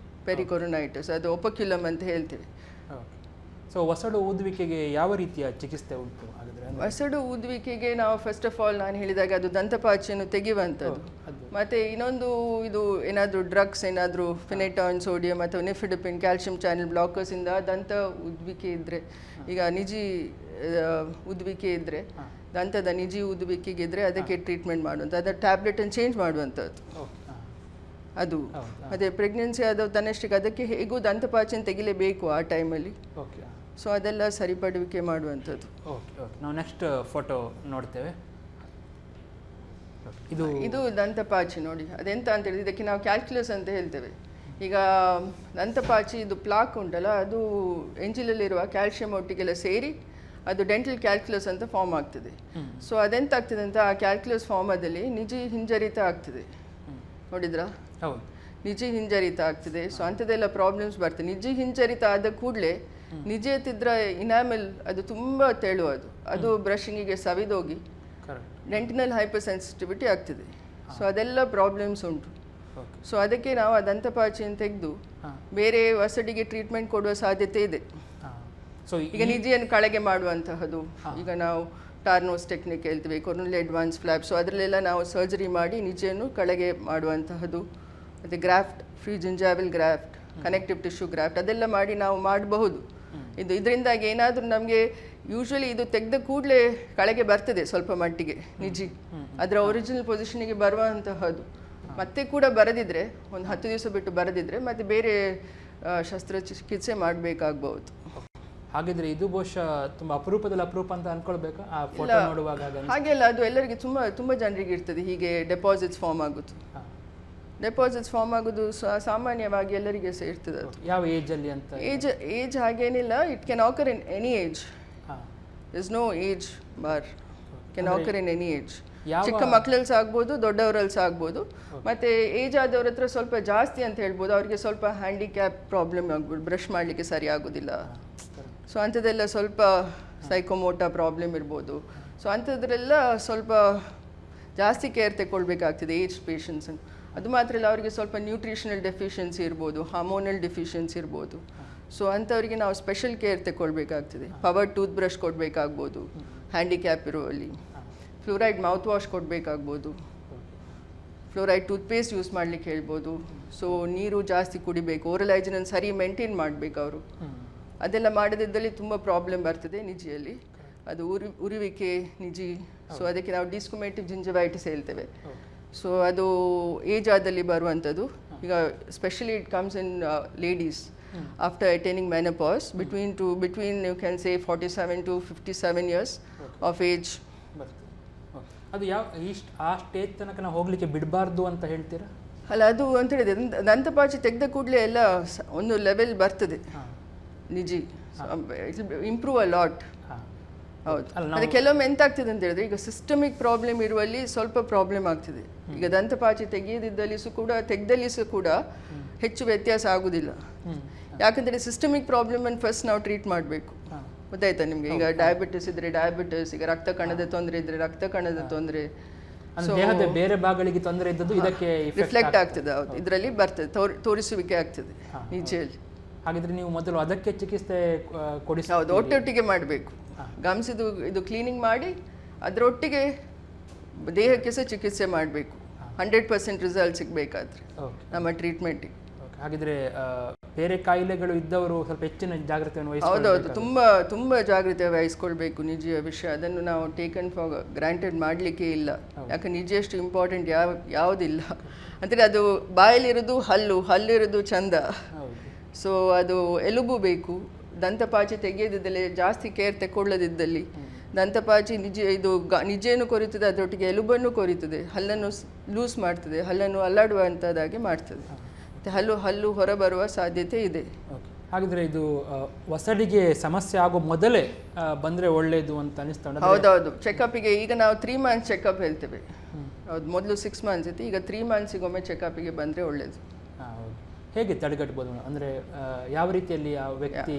ಪೆರಿಕೊರೊನೈಟಿಸ್. ಅದು ಒಪಕ್ಯುಲಮ್ ಅಂತ ಹೇಳ್ತೇವೆ. ಸೊ ವಸಡು ಊದುವಿಕೆಗೆ ಯಾವ ರೀತಿಯ ಚಿಕಿತ್ಸೆ ಉಂಟು? ವಸಡು ಊದುವಿಕೆಗೆ ನಾವು ಫಸ್ಟ್ ಆಫ್ ಆಲ್ ನಾನು ಹೇಳಿದಾಗ ಅದು ದಂತಪಾಚಿಯನ್ನು ತೆಗೆಯುವಂಥದ್ದು. ಮತ್ತು ಇನ್ನೊಂದು ಇದು ಏನಾದರೂ ಡ್ರಗ್ಸ್, ಏನಾದರೂ ಫಿನೆಟಾನ್, ಸೋಡಿಯಂ ಅಥವಾ ನೆಫಿಡಪಿನ್, ಕ್ಯಾಲ್ಶಿಯಂ ಚಾನೆಲ್ ಬ್ಲಾಕರ್ಸಿಂದ ದಂತ ಊದುವಿಕೆ ಇದ್ದರೆ, ಈಗ ನಿಜಿ ಊದುವಿಕೆ ಇದ್ದರೆ, ದಂತದ ನಿಜಿ ಊದುವಿಕೆಗೆ ಇದ್ದರೆ ಅದಕ್ಕೆ ಟ್ರೀಟ್ಮೆಂಟ್ ಮಾಡುವಂಥ, ಅದರ ಟ್ಯಾಬ್ಲೆಟನ್ನು ಚೇಂಜ್ ಮಾಡುವಂಥದ್ದು ಅದು. ಮತ್ತು ಪ್ರೆಗ್ನೆನ್ಸಿ ಆದ ತನ್ನಷ್ಟಕ್ಕೆ ಅದಕ್ಕೆ ಹೇಗೂ ದಂತಪಾಚಿಯನ್ನು ತೆಗಿಲೇಬೇಕು ಆ ಟೈಮಲ್ಲಿ. ಸೊ ಅದೆಲ್ಲ ಸರಿಪಡುವಿಕೆ ಮಾಡುವಂಥದ್ದು. ನಾವು ನೆಕ್ಸ್ಟ್ ಫೋಟೋ ನೋಡ್ತೇವೆ. ಇದು ದಂತಪಾಚಿ. ನೋಡಿ, ಅದೆಂತ ಅಂತ ಹೇಳಿದ್ರೆ, ಇದಕ್ಕೆ ನಾವು ಕ್ಯಾಲ್ಕ್ಯುಲಸ್ ಅಂತ ಹೇಳ್ತೇವೆ. ಈಗ ದಂತಪಾಚಿ ಇದು ಪ್ಲಾಕ್ ಉಂಟಲ್ಲ, ಅದು ಎಂಜಿಲಲ್ಲಿರುವ ಕ್ಯಾಲ್ಶಿಯಂ ಒಟ್ಟಿಗೆಲ್ಲ ಸೇರಿ ಅದು ಡೆಂಟಲ್ ಕ್ಯಾಲ್ಕ್ಯುಲಸ್ ಅಂತ ಫಾರ್ಮ್ ಆಗ್ತದೆ. ಸೊ ಅದೆಂತ ಆಗ್ತದೆ ಅಂತ, ಆ ಕ್ಯಾಲ್ಕ್ಯುಲಸ್ ಫಾರ್ಮದಲ್ಲಿ ನಿಜಿ ಹಿಂಜರಿತ ಆಗ್ತದೆ. ನೋಡಿದ್ರಾ? ನಿಜಿ ಹಿಂಜರಿತ ಆಗ್ತದೆ. ಸೊ ಅಂಥದ್ದೆಲ್ಲ ಪ್ರಾಬ್ಲಮ್ಸ್ ಬರ್ತದೆ. ನಿಜಿ ಹಿಂಜರಿತ ಆದ ಕೂಡಲೇ ನಿಜ ಎತ್ತಿದ್ರೆ ಇನಾಮೆಲ್ ಅದು ತುಂಬ ತೆಳುವುದು, ಅದು ಬ್ರಷಿಂಗಿಗೆ ಸವಿದೋಗಿ ಡೆಂಟಿನಲ್ ಹೈಪರ್ ಸೆನ್ಸಿಟಿವಿಟಿ ಆಗ್ತದೆ. ಸೊ ಅದೆಲ್ಲ ಪ್ರಾಬ್ಲಮ್ಸ್ ಉಂಟು. ಸೊ ಅದಕ್ಕೆ ನಾವು ಆ ದಂತಪಾಚಿಯನ್ನು ತೆಗೆದು ಬೇರೆ ವಸಡಿಗೆ ಟ್ರೀಟ್ಮೆಂಟ್ ಕೊಡುವ ಸಾಧ್ಯತೆ ಇದೆ. ಸೊ ಈಗ ನಿಜೆಯನ್ನು ಕಳೆಗೆ ಮಾಡುವಂತಹದ್ದು, ಈಗ ನಾವು ಟಾರ್ನೋಸ್ ಟೆಕ್ನಿಕ್ ಹೇಳ್ತೀವಿ, ಕೊರ್ನಲ್ ಅಡ್ವಾನ್ಸ್ ಫ್ಲ್ಯಾಪ್. ಸೊ ಅದರಲ್ಲೆಲ್ಲ ನಾವು ಸರ್ಜರಿ ಮಾಡಿ ನಿಜೆಯನ್ನು ಕಳೆಗೆ ಮಾಡುವಂತಹದ್ದು. ಮತ್ತು graft, free gingival graft, connective tissue graft, ಅದೆಲ್ಲ ಮಾಡಿ ನಾವು ಮಾಡಬಹುದು. ಇದರಿಂದಾಗಿ ಏನಾದರೂ ನಮಗೆ ಯೂಶ್ವಲಿ ಇದು ತೆಗೆದ ಕೂಡಲೇ ಕಳೆಗೆ ಬರ್ತದೆ ಸ್ವಲ್ಪ ಮಟ್ಟಿಗೆ ನಿಜಿ, ಅದರ ಒರಿಜಿನಲ್ ಪೊಸಿಷನಿಗೆ ಬರುವಂತಹದ್ದು. ಮತ್ತೆ ಕೂಡ ಬರದಿದ್ರೆ, ಒಂದು 10 ದಿವಸ ಬಿಟ್ಟು ಬರದಿದ್ರೆ ಮತ್ತೆ ಬೇರೆ ಶಸ್ತ್ರಚಿಕಿತ್ಸೆ ಮಾಡಬೇಕಾಗ್ಬೋದು. ಹಾಗಿದ್ರೆ ಇದು ಬಹುಶಃ ತುಂಬ ಅಪರೂಪದಲ್ಲಿ ಅಪರೂಪ ಅಂತ ಅನ್ಕೊಳ್ಬೇಕಾ ಆ ಫೋಟೋ ನೋಡುವಾಗ? ಹಾಗೆಲ್ಲ ಅದು ಎಲ್ಲರಿಗೆ ತುಂಬ ಜನರಿಗೆ ಇರ್ತದೆ ಹೀಗೆ ಡೆಪಾಸಿಟ್ಸ್ ಫಾರ್ಮ್ ಆಗೋದು. ಡೆಪಾಸಿಟ್ಸ್ ಫಾರ್ಮ್ ಆಗೋದು ಸಾಮಾನ್ಯವಾಗಿ ಎಲ್ಲರಿಗೆ ಸಹ ಇರ್ತದೆ. ಅದು ಯಾವ ಏಜಲ್ಲಿ ಅಂತ? ಏಜ್ ಹಾಗೇನಿಲ್ಲ, it can occur in any age. Is no age bar, can occur in any age. ಚಿಕ್ಕ ಮಕ್ಕಳಲ್ಲಿ ಸಹ ಆಗ್ಬೋದು, ದೊಡ್ಡವರಲ್ಲಿ ಸಹ ಆಗ್ಬೋದು. ಮತ್ತು ಏಜ್ ಆದವ್ರ ಹತ್ರ ಸ್ವಲ್ಪ ಜಾಸ್ತಿ ಅಂತ ಹೇಳ್ಬೋದು, ಅವರಿಗೆ ಸ್ವಲ್ಪ ಹ್ಯಾಂಡಿಕ್ಯಾಪ್ ಪ್ರಾಬ್ಲಮ್ ಆಗ್ಬೋದು, ಬ್ರಷ್ ಮಾಡಲಿಕ್ಕೆ ಸರಿ ಆಗೋದಿಲ್ಲ. ಸೊ ಅಂಥದ್ದೆಲ್ಲ ಸ್ವಲ್ಪ ಸೈಕೋಮೋಟಾ ಪ್ರಾಬ್ಲಮ್ ಇರ್ಬೋದು. ಸೊ ಅಂಥದ್ರೆಲ್ಲ ಸ್ವಲ್ಪ ಜಾಸ್ತಿ ಕೇರ್ ತಗೊಳ್ಬೇಕಾಗ್ತದೆ ಏಜ್ ಪೇಷಂಟ್ಸನ್ನು. ಅದು ಮಾತ್ರ ಇಲ್ಲ, ಅವರಿಗೆ ಸ್ವಲ್ಪ ನ್ಯೂಟ್ರಿಷನಲ್ ಡೆಫಿಷಿಯನ್ಸಿ ಇರ್ಬೋದು, ಹಾರ್ಮೋನಲ್ ಡೆಫಿಷಿಯನ್ಸಿ ಇರ್ಬೋದು. ಸೊ ಅಂಥವರಿಗೆ ನಾವು ಸ್ಪೆಷಲ್ ಕೇರ್ ತಗೊಳ್ಬೇಕಾಗ್ತದೆ. ಪವರ್ ಟೂತ್ ಬ್ರಷ್ ಕೊಡಬೇಕಾಗ್ಬೋದು ಹ್ಯಾಂಡಿಕ್ಯಾಪ್ ಇರುವಲ್ಲಿ. ಫ್ಲೋರೈಡ್ ಮೌತ್ ವಾಶ್ ಕೊಡಬೇಕಾಗ್ಬೋದು. ಫ್ಲೋರೈಡ್ ಟೂತ್ಪೇಸ್ಟ್ ಯೂಸ್ ಮಾಡಲಿಕ್ಕೆ ಹೇಳ್ಬೋದು. ಸೊ ನೀರು ಜಾಸ್ತಿ ಕುಡಿಬೇಕು, ಓರಲ್ ಹೈಜಿನನ್ನು ಸರಿ ಮೇಂಟೈನ್ ಮಾಡಬೇಕು ಅವರು. ಅದೆಲ್ಲ ಮಾಡದಿದ್ದಲ್ಲಿ ತುಂಬ ಪ್ರಾಬ್ಲಮ್ ಬರ್ತದೆ ನಿಜಿಯಲ್ಲಿ. ಅದು ಉರಿವಿಕೆ ನಿಜಿ. ಸೊ ಅದಕ್ಕೆ ನಾವು ಡಿಸ್ಕುಮೇಟಿವ್ ಜಿಂಜವೈಟಿಸ್ ಹೇಳ್ತೇವೆ. ಸೊ ಅದು ಏಜ್ ಆದಲ್ಲಿ ಬರುವಂಥದ್ದು. ಈಗ specially it comes in ladies after attaining menopause between you can say 47 to 57 years of age. ಅದು ಆ ಸ್ಟೇಜ್ ತನಕ ನಾವು ಹೋಗಲಿಕ್ಕೆ ಬಿಡಬಾರ್ದು ಅಂತ ಹೇಳ್ತೀರಾ? ಅಲ್ಲ, ಅದು ಅಂತ ಹೇಳಿದ್ರೆ ದಂತಪಾಚಿ ತೆಗೆದ ಕೂಡಲೇ ಎಲ್ಲ ಒಂದು ಲೆವೆಲ್ ಬರ್ತದೆ ನಿಜಿ. Improve a lot. ಹೌದು. ಅದೇ ಕೆಲವೊಮ್ಮೆ ಎಂತ ಆಗ್ತದೆ ಅಂತ ಹೇಳಿದ್ರೆ, ಈಗ ಸಿಸ್ಟಮಿಕ್ ಪ್ರಾಬ್ಲಮ್ ಇರುವಲ್ಲಿ ಸ್ವಲ್ಪ ಪ್ರಾಬ್ಲಮ್ ಆಗ್ತದೆ. ಈಗ ದಂತಪಾಚಿ ತೆಗೆಯದಿದ್ದಲ್ಲಿ ತೆಗೆದಲ್ಲಿ ಕೂಡ ಹೆಚ್ಚು ವ್ಯತ್ಯಾಸ ಆಗುದಿಲ್ಲ. ಯಾಕಂದರೆ ಸಿಸ್ಟಮಿಕ್ ಪ್ರಾಬ್ಲಮನ್ನು ಫಸ್ಟ್ ನಾವು ಟ್ರೀಟ್ ಮಾಡಬೇಕು. ಗೊತ್ತಾಯ್ತಾ ನಿಮಗೆ? ಈಗ ಡಯಾಬಿಟಿಸ್ ಇದ್ರೆ ಡಯಾಬಿಟಿಸ್, ಈಗ ರಕ್ತ ಕಣದ ತೊಂದರೆ ಇದ್ರೆ ರಕ್ತ ಕಣದ ತೊಂದರೆ, ದೇಹದ ಬೇರೆ ಭಾಗಗಳಿಗೆ ತೊಂದರೆ ಇದ್ದದ್ದು ಇದಕ್ಕೆ ರಿಫ್ಲೆಕ್ಟ್ ಆಗ್ತದೆ. ಹೌದು, ಇದರಲ್ಲಿ ಬರ್ತದೆ, ತೋರಿಸುವಿಕೆ ಆಗ್ತದೆ ನಿಜೆಯಲ್ಲಿ. ಹಾಗಿದ್ರೆ ನೀವು ಮೊದಲು ಅದಕ್ಕೆ ಚಿಕಿತ್ಸೆ ಕೊಡಿಸಿ. ಹೌದು, ಒಟ್ಟೊಟ್ಟಿಗೆ ಮಾಡಬೇಕು. ಗಮ್ಸಿದು ಇದು ಕ್ಲೀನಿಂಗ್ ಮಾಡಿ ಅದರೊಟ್ಟಿಗೆ ದೇಹಕ್ಕೆ ಸಹ ಚಿಕಿತ್ಸೆ ಮಾಡಬೇಕು. 100% ರಿಸಲ್ಟ್ ಸಿಗಬೇಕಾದ್ರೆ ನಮ್ಮ ಟ್ರೀಟ್ಮೆಂಟಿಗೆ. ಹಾಗಿದ್ರೆ ಬೇರೆ ಕಾಯಿಲೆಗಳು ಇದ್ದವರು ಸ್ವಲ್ಪ ಹೆಚ್ಚಿನ ಜಾಗ್ರತೆಯನ್ನು ವಹಿಸಬೇಕು. ಹೌದೌದು, ತುಂಬ ಜಾಗ್ರತೆ ವಹಿಸ್ಕೊಳ್ಬೇಕು ನಿಜ ವಿಷಯ. ಅದನ್ನು ನಾವು ಟೇಕನ್ ಫಾರ್ ಗ್ರಾಂಟೆಡ್ ಮಾಡಲಿಕ್ಕೆ ಇಲ್ಲ. ಯಾಕೆ ನಿಜೆಷ್ಟು ಇಂಪಾರ್ಟೆಂಟ್ ಯಾವುದಿಲ್ಲ ಅಂದರೆ, ಅದು ಬಾಯಲ್ಲಿರೋದು ಹಲ್ಲಿರೋದು ಚಂದ. ಸೊ ಅದು ಎಲುಬು ಬೇಕು. ದಂತಪಾಚಿ ತೆಗೆಯದಿದ್ದಲ್ಲಿ, ಜಾಸ್ತಿ ಕೇರ್ ತಗೊಳ್ಳದಿದ್ದಲ್ಲಿ ದಂತಪಾಚಿ ನಿಜೇನು ಕೊರಿತದೆ, ಅದರೊಟ್ಟಿಗೆ ಎಲುಬನ್ನು ಕೊರಿತದೆ, ಹಲ್ಲನ್ನು ಲೂಸ್ ಮಾಡ್ತದೆ, ಹಲ್ಲನ್ನು ಅಲ್ಲಾಡುವಂಥದ್ದಾಗಿ ಮಾಡ್ತದೆ. ಮತ್ತು ಹಲ್ಲು ಹೊರಬರುವ ಸಾಧ್ಯತೆ ಇದೆ. ಹಾಗಿದ್ರೆ ಇದು ವಸಡಿಗೆ ಸಮಸ್ಯೆ ಆಗೋ ಮೊದಲೇ ಬಂದರೆ ಒಳ್ಳೆಯದು ಅಂತ ಅನಿಸ್ತಾ? ಹೌದೌದು. ಚೆಕಪ್ಪಿಗೆ ಈಗ ನಾವು 3 months ಚೆಕಪ್ ಹೇಳ್ತೇವೆ. ಹೌದು, ಮೊದಲು 6 months ಇತ್ತು, ಈಗ 3 monthsಗೊಮ್ಮೆ ಚೆಕಪ್ಪಿಗೆ ಬಂದರೆ ಒಳ್ಳೆಯದು. ಹೇಗೆ ತಡೆಗಟ್ಟಬಹುದು ಅಂದರೆ ಯಾವ ರೀತಿಯಲ್ಲಿ ಆ ವ್ಯಕ್ತಿ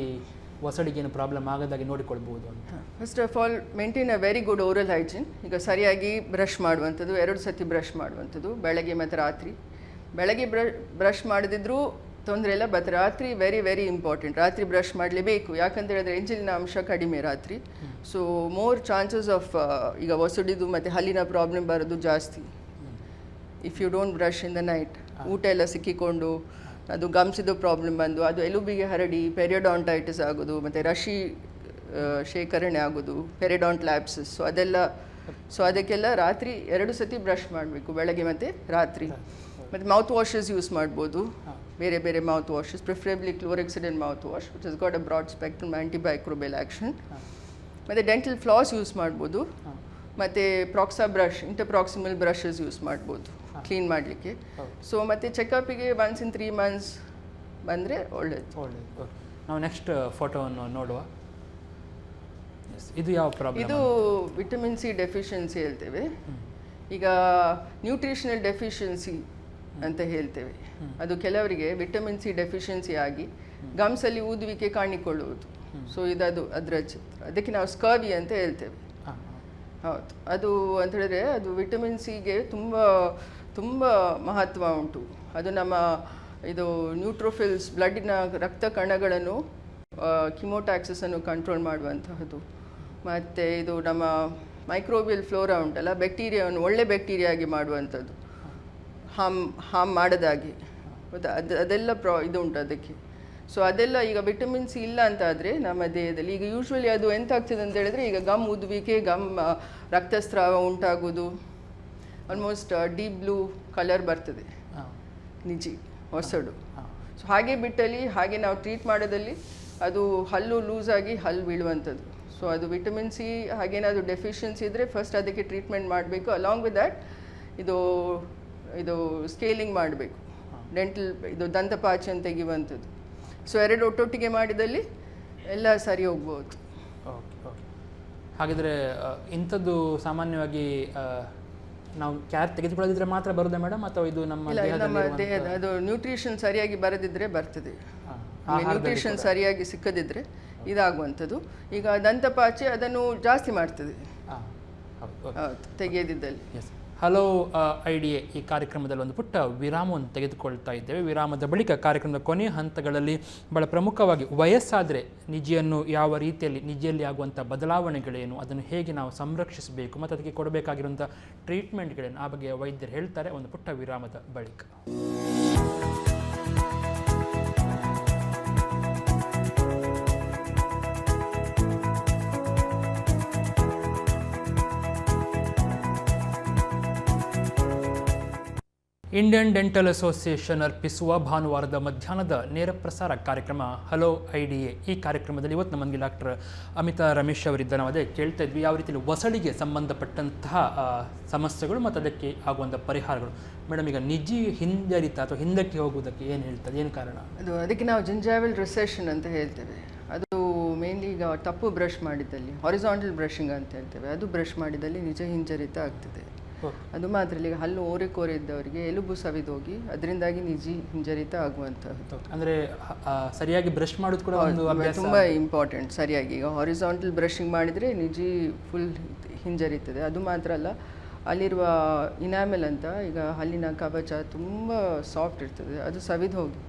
ವಸಡಿಗೇನು ಪ್ರಾಬ್ಲಮ್ ಆಗದಾಗಿ ನೋಡಿಕೊಳ್ಬೋದು ಅಂತ? First of all maintain a very good oral hygiene. ಈಗ ಸರಿಯಾಗಿ ಬ್ರಷ್ ಮಾಡುವಂಥದ್ದು, 2 ಸತಿ ಬ್ರಷ್ ಮಾಡುವಂಥದ್ದು, ಬೆಳಗ್ಗೆ ಮತ್ತು ರಾತ್ರಿ. ಬೆಳಗ್ಗೆ ಬ್ರಷ್ ಮಾಡದಿದ್ರೂ ತೊಂದರೆ ಇಲ್ಲ, ಬಟ್ ರಾತ್ರಿ ವೆರಿ ಇಂಪಾರ್ಟೆಂಟ್. ರಾತ್ರಿ ಬ್ರಷ್ ಮಾಡಲೇಬೇಕು. ಯಾಕಂತ ಹೇಳಿದ್ರೆ ಎಂಜಿಲಿನ ಅಂಶ ಕಡಿಮೆ ರಾತ್ರಿ. ಸೊ ಮೋರ್ ಚಾನ್ಸಸ್ ಆಫ್ ಈಗ ವಸಡಿದು ಮತ್ತು ಹಲ್ಲಿನ ಪ್ರಾಬ್ಲಮ್ ಬರೋದು ಜಾಸ್ತಿ if you don't brush in the night. ಊಟ ಎಲ್ಲ ಸಿಕ್ಕಿಕೊಂಡು ಅದು ಗಮ್ಸಿದು ಪ್ರಾಬ್ಲಮ್ ಬಂದು ಅದು ಎಲುಬಿಗೆ ಹರಡಿ ಪೆರಿಯಡಾಂಟೈಟಿಸ್ ಆಗೋದು, ಮತ್ತು ರಶಿ ಶೇಖರಣೆ ಆಗೋದು, ಪೆರಿಡಾಂಟ್ ಲ್ಯಾಪ್ಸಸ್. ಸೊ ಅದಕ್ಕೆಲ್ಲ ರಾತ್ರಿ 2 ಸತಿ ಬ್ರಷ್ ಮಾಡಬೇಕು, ಬೆಳಗ್ಗೆ ಮತ್ತು ರಾತ್ರಿ. ಮತ್ತು ಮೌತ್ ವಾಷಸ್ ಯೂಸ್ ಮಾಡ್ಬೋದು, ಬೇರೆ mouthwashes, preferably chlorhexidine mouthwash which has got a broad spectrum antimicrobial action. ಮತ್ತು ಡೆಂಟಲ್ ಫ್ಲಾಸ್ ಯೂಸ್ ಮಾಡ್ಬೋದು, ಮತ್ತು proxa brush, interproximal brushes use ಮಾಡ್ಬೋದು ಕ್ಲೀನ್ ಮಾಡಲಿಕ್ಕೆ. ಸೊ ಮತ್ತು ಚೆಕಪ್ಪಿಗೆ 1 in 3 months ಬಂದರೆ ಒಳ್ಳೆಯದು. ನಾವು ನೆಕ್ಸ್ಟ್ ಫೋಟೋವನ್ನು ನೋಡುವ. ಇದು ಯಾವ ಪ್ರಾಬ್ಲಮ್? ಇದು ವಿಟಮಿನ್ ಸಿ ಡೆಫಿಷಿಯನ್ಸಿ ಹೇಳ್ತೇವೆ. ಈಗ ನ್ಯೂಟ್ರಿಷನಲ್ ಡೆಫಿಷಿಯನ್ಸಿ ಅಂತ ಹೇಳ್ತೇವೆ. ಅದು ಕೆಲವರಿಗೆ ವಿಟಮಿನ್ ಸಿ ಡೆಫಿಷಿಯನ್ಸಿ ಆಗಿ ಗಮ್ಸಲ್ಲಿ ಊದುವಿಕೆ ಕಾಣಿಕೊಳ್ಳುವುದು. ಸೊ ಅದರ ಚಿತ್ರ, ಅದಕ್ಕೆ ನಾವು ಸ್ಕರ್ವಿ ಅಂತ ಹೇಳ್ತೇವೆ. ಹೌದು, ಅದು ಅಂತ ಹೇಳಿದ್ರೆ ಅದು ವಿಟಮಿನ್ ಸಿಗೆ ತುಂಬ ಮಹತ್ವ ಉಂಟು. ಅದು ನಮ್ಮ ನ್ಯೂಟ್ರೋಫಿಲ್ಸ್, ಬ್ಲಡ್ಡಿನ ರಕ್ತ ಕಣಗಳನ್ನು, ಕಿಮೋಟ್ಯಾಕ್ಸಸನ್ನು ಕಂಟ್ರೋಲ್ ಮಾಡುವಂತಹದ್ದು. ಮತ್ತು ಇದು ನಮ್ಮ ಮೈಕ್ರೋಬಿಯಲ್ ಫ್ಲೋರಾ ಉಂಟಲ್ಲ, ಬ್ಯಾಕ್ಟೀರಿಯಾವನ್ನು ಒಳ್ಳೆ ಬ್ಯಾಕ್ಟೀರಿಯಾಗಿ ಮಾಡುವಂಥದ್ದು, ಹಾಮ್ ಮಾಡದಾಗಿ. ಅದೆಲ್ಲ ಇದು ಉಂಟು ಅದಕ್ಕೆ. ಸೊ ಅದೆಲ್ಲ ಈಗ ವಿಟಮಿನ್ ಸಿ ಇಲ್ಲ ಅಂತ ಆದರೆ ನಮ್ಮ ದೇಹದಲ್ಲಿ ಈಗ ಯೂಶ್ವಲಿ ಅದು ಎಂತ ಆಗ್ತದೆ ಅಂತ ಹೇಳಿದ್ರೆ, ಈಗ ಗಮ್ ಊದುವಿಕೆ, ರಕ್ತಸ್ರಾವ ಉಂಟಾಗೋದು, ಆಲ್ಮೋಸ್ಟ್ ಡೀಪ್ ಬ್ಲೂ ಕಲರ್ ಬರ್ತದೆ ನಿಜಿ ಹೊಸಡು. ಸೊ ಹಾಗೆ ಬಿಟ್ಟಲ್ಲಿ ಹಾಗೆ ನಾವು ಟ್ರೀಟ್ ಮಾಡೋದಲ್ಲಿ ಅದು ಹಲ್ಲು ಲೂಸ್ ಆಗಿ ಹಲ್ಲು ಬೀಳುವಂಥದ್ದು. ಸೊ ಅದು ವಿಟಮಿನ್ ಸಿ ಹಾಗೇನಾದರೂ ಡೆಫಿಷಿಯನ್ಸಿ ಇದ್ದರೆ ಫಸ್ಟ್ ಅದಕ್ಕೆ ಟ್ರೀಟ್ಮೆಂಟ್ ಮಾಡಬೇಕು. ಅಲಾಂಗ್ ವಿತ್ ದ್ಯಾಟ್ ಇದು ಸ್ಕೇಲಿಂಗ್ ಮಾಡಬೇಕು, ಡೆಂಟಲ್ ಇದು ದಂತಪಾಚನ್ನು ತೆಗೆಯುವಂಥದ್ದು. ಸೊ ಎರಡು ಒಟ್ಟೊಟ್ಟಿಗೆ ಮಾಡಿದಲ್ಲಿ ಎಲ್ಲ ಸರಿ ಹೋಗ್ಬೋದು. Okay okay. ಹಾಗಿದ್ರೆ ಇಂಥದ್ದು ಸಾಮಾನ್ಯವಾಗಿ ನಾವು ಕ್ಯಾರ್ ತೆಗೆದುಕೊಳ್ಳದಿದ್ರೆ ಮಾತ್ರ ಬರೋದಾ ಮೇಡಮ್, ಅಥವಾ ಇದು ನಮ್ಮ ನಮ್ಮ ದೇಹದ ಅದು ನ್ಯೂಟ್ರಿಷನ್ ಸರಿಯಾಗಿ ಬರದಿದ್ದರೆ ಬರ್ತದೆ. ನ್ಯೂಟ್ರಿಷನ್ ಸರಿಯಾಗಿ ಸಿಕ್ಕದಿದ್ದರೆ ಇದಾಗುವಂಥದ್ದು. ಈಗ ದಂತಪಾಚೆ ಅದನ್ನು ಜಾಸ್ತಿ ಮಾಡ್ತದೆ ತೆಗೆಯದಿದ್ದಲ್ಲಿ. ಹಲೋ ಐಡಿಯಾ ಈ ಕಾರ್ಯಕ್ರಮದಲ್ಲಿ ಒಂದು ಪುಟ್ಟ ವಿರಾಮವನ್ನು ತೆಗೆದುಕೊಳ್ತಾ ಇದ್ದೇವೆ. ವಿರಾಮದ ಬಳಿಕ ಕಾರ್ಯಕ್ರಮದ ಕೊನೆಯ ಹಂತಗಳಲ್ಲಿ ಬಹಳ ಪ್ರಮುಖವಾಗಿ ವಯಸ್ಸಾದರೆ ಯಾವ ರೀತಿಯಲ್ಲಿ ನಿಜಿಯಲ್ಲಿ ಆಗುವಂಥ ಬದಲಾವಣೆಗಳೇನು, ಅದನ್ನು ಹೇಗೆ ನಾವು ಸಂರಕ್ಷಿಸಬೇಕು ಮತ್ತು ಅದಕ್ಕೆ ಕೊಡಬೇಕಾಗಿರುವಂಥ ಟ್ರೀಟ್ಮೆಂಟ್ಗಳೇನು, ಆ ಬಗ್ಗೆ ವೈದ್ಯರು ಹೇಳ್ತಾರೆ ಒಂದು ಪುಟ್ಟ ವಿರಾಮದ ಬಳಿಕ. ಇಂಡಿಯನ್ ಡೆಂಟಲ್ ಅಸೋಸಿಯೇಷನ್ ಅರ್ಪಿಸುವ ಭಾನುವಾರದ ಮಧ್ಯಾಹ್ನದ ನೇರ ಪ್ರಸಾರ ಕಾರ್ಯಕ್ರಮ ಹಲೋ ಐಡಿಎ. ಈ ಕಾರ್ಯಕ್ರಮದಲ್ಲಿ ಇವತ್ತು ನಮಗೆ ಡಾಕ್ಟರ್ ಅಮಿತಾ ರಮೇಶ್ ಅವರಿದ್ದ. ನಾವು ಅದೇ ಕೇಳ್ತಾ ಇದ್ವಿ ಯಾವ ರೀತಿಯಲ್ಲಿ ಒಸಡಿಗೆ ಸಂಬಂಧಪಟ್ಟಂತಹ ಸಮಸ್ಯೆಗಳು ಮತ್ತು ಅದಕ್ಕೆ ಆಗುವಂಥ ಪರಿಹಾರಗಳು. ಮೇಡಮ್, ಈಗ ನಿಜಿ ಹಿಂಜರಿತ ಅಥವಾ ಹಿಂದಕ್ಕೆ ಹೋಗುವುದಕ್ಕೆ ಏನು ಹೇಳ್ತದೆ, ಏನು ಕಾರಣ? ಅದಕ್ಕೆ ನಾವು ಜಿಂಜಾವಲ್ ರಿಸೆಷನ್ ಅಂತ ಹೇಳ್ತೇವೆ. ಅದು ಮೇನ್ಲಿ ಈಗ ತಪ್ಪು ಬ್ರಷ್ ಮಾಡಿದ್ದಲ್ಲಿ ಹಾರಿಸಾಂಟಲ್ ಬ್ರಷಿಂಗ್ ಅಂತ ಹೇಳ್ತೇವೆ, ಅದು ಬ್ರಷ್ ಮಾಡಿದಲ್ಲಿ ನಿಜ ಹಿಂಜರಿತ ಆಗ್ತದೆ. ಅದು ಮಾತ್ರ ಈಗ ಹಲ್ಲು ಓರೆ ಇದ್ದವರಿಗೆ ಎಲುಬು ಸವಿದೋಗಿ ಅದರಿಂದಾಗಿ ನಿಜಿ ಹಿಂಜರಿತ ಆಗುವಂಥದ್ದು. ಅಂದರೆ ಸರಿಯಾಗಿ ಬ್ರಷ್ ಮಾಡೋದು ಕೂಡ ತುಂಬ ಇಂಪಾರ್ಟೆಂಟ್. ಸರಿಯಾಗಿ ಈಗ ಹಾರಿಸಾಂಟಲ್ ಬ್ರಷಿಂಗ್ ಮಾಡಿದರೆ ನಿಜಿ ಫುಲ್ ಹಿಂಜರಿತದೆ. ಅದು ಮಾತ್ರ ಅಲ್ಲ, ಅಲ್ಲಿರುವ ಇನಾಮೆಲ್ ಅಂತ ಈಗ ಹಲ್ಲಿನ ಕವಚ ತುಂಬ ಸಾಫ್ಟ್ ಇರ್ತದೆ, ಅದು ಸವಿದು ಹೋಗಿ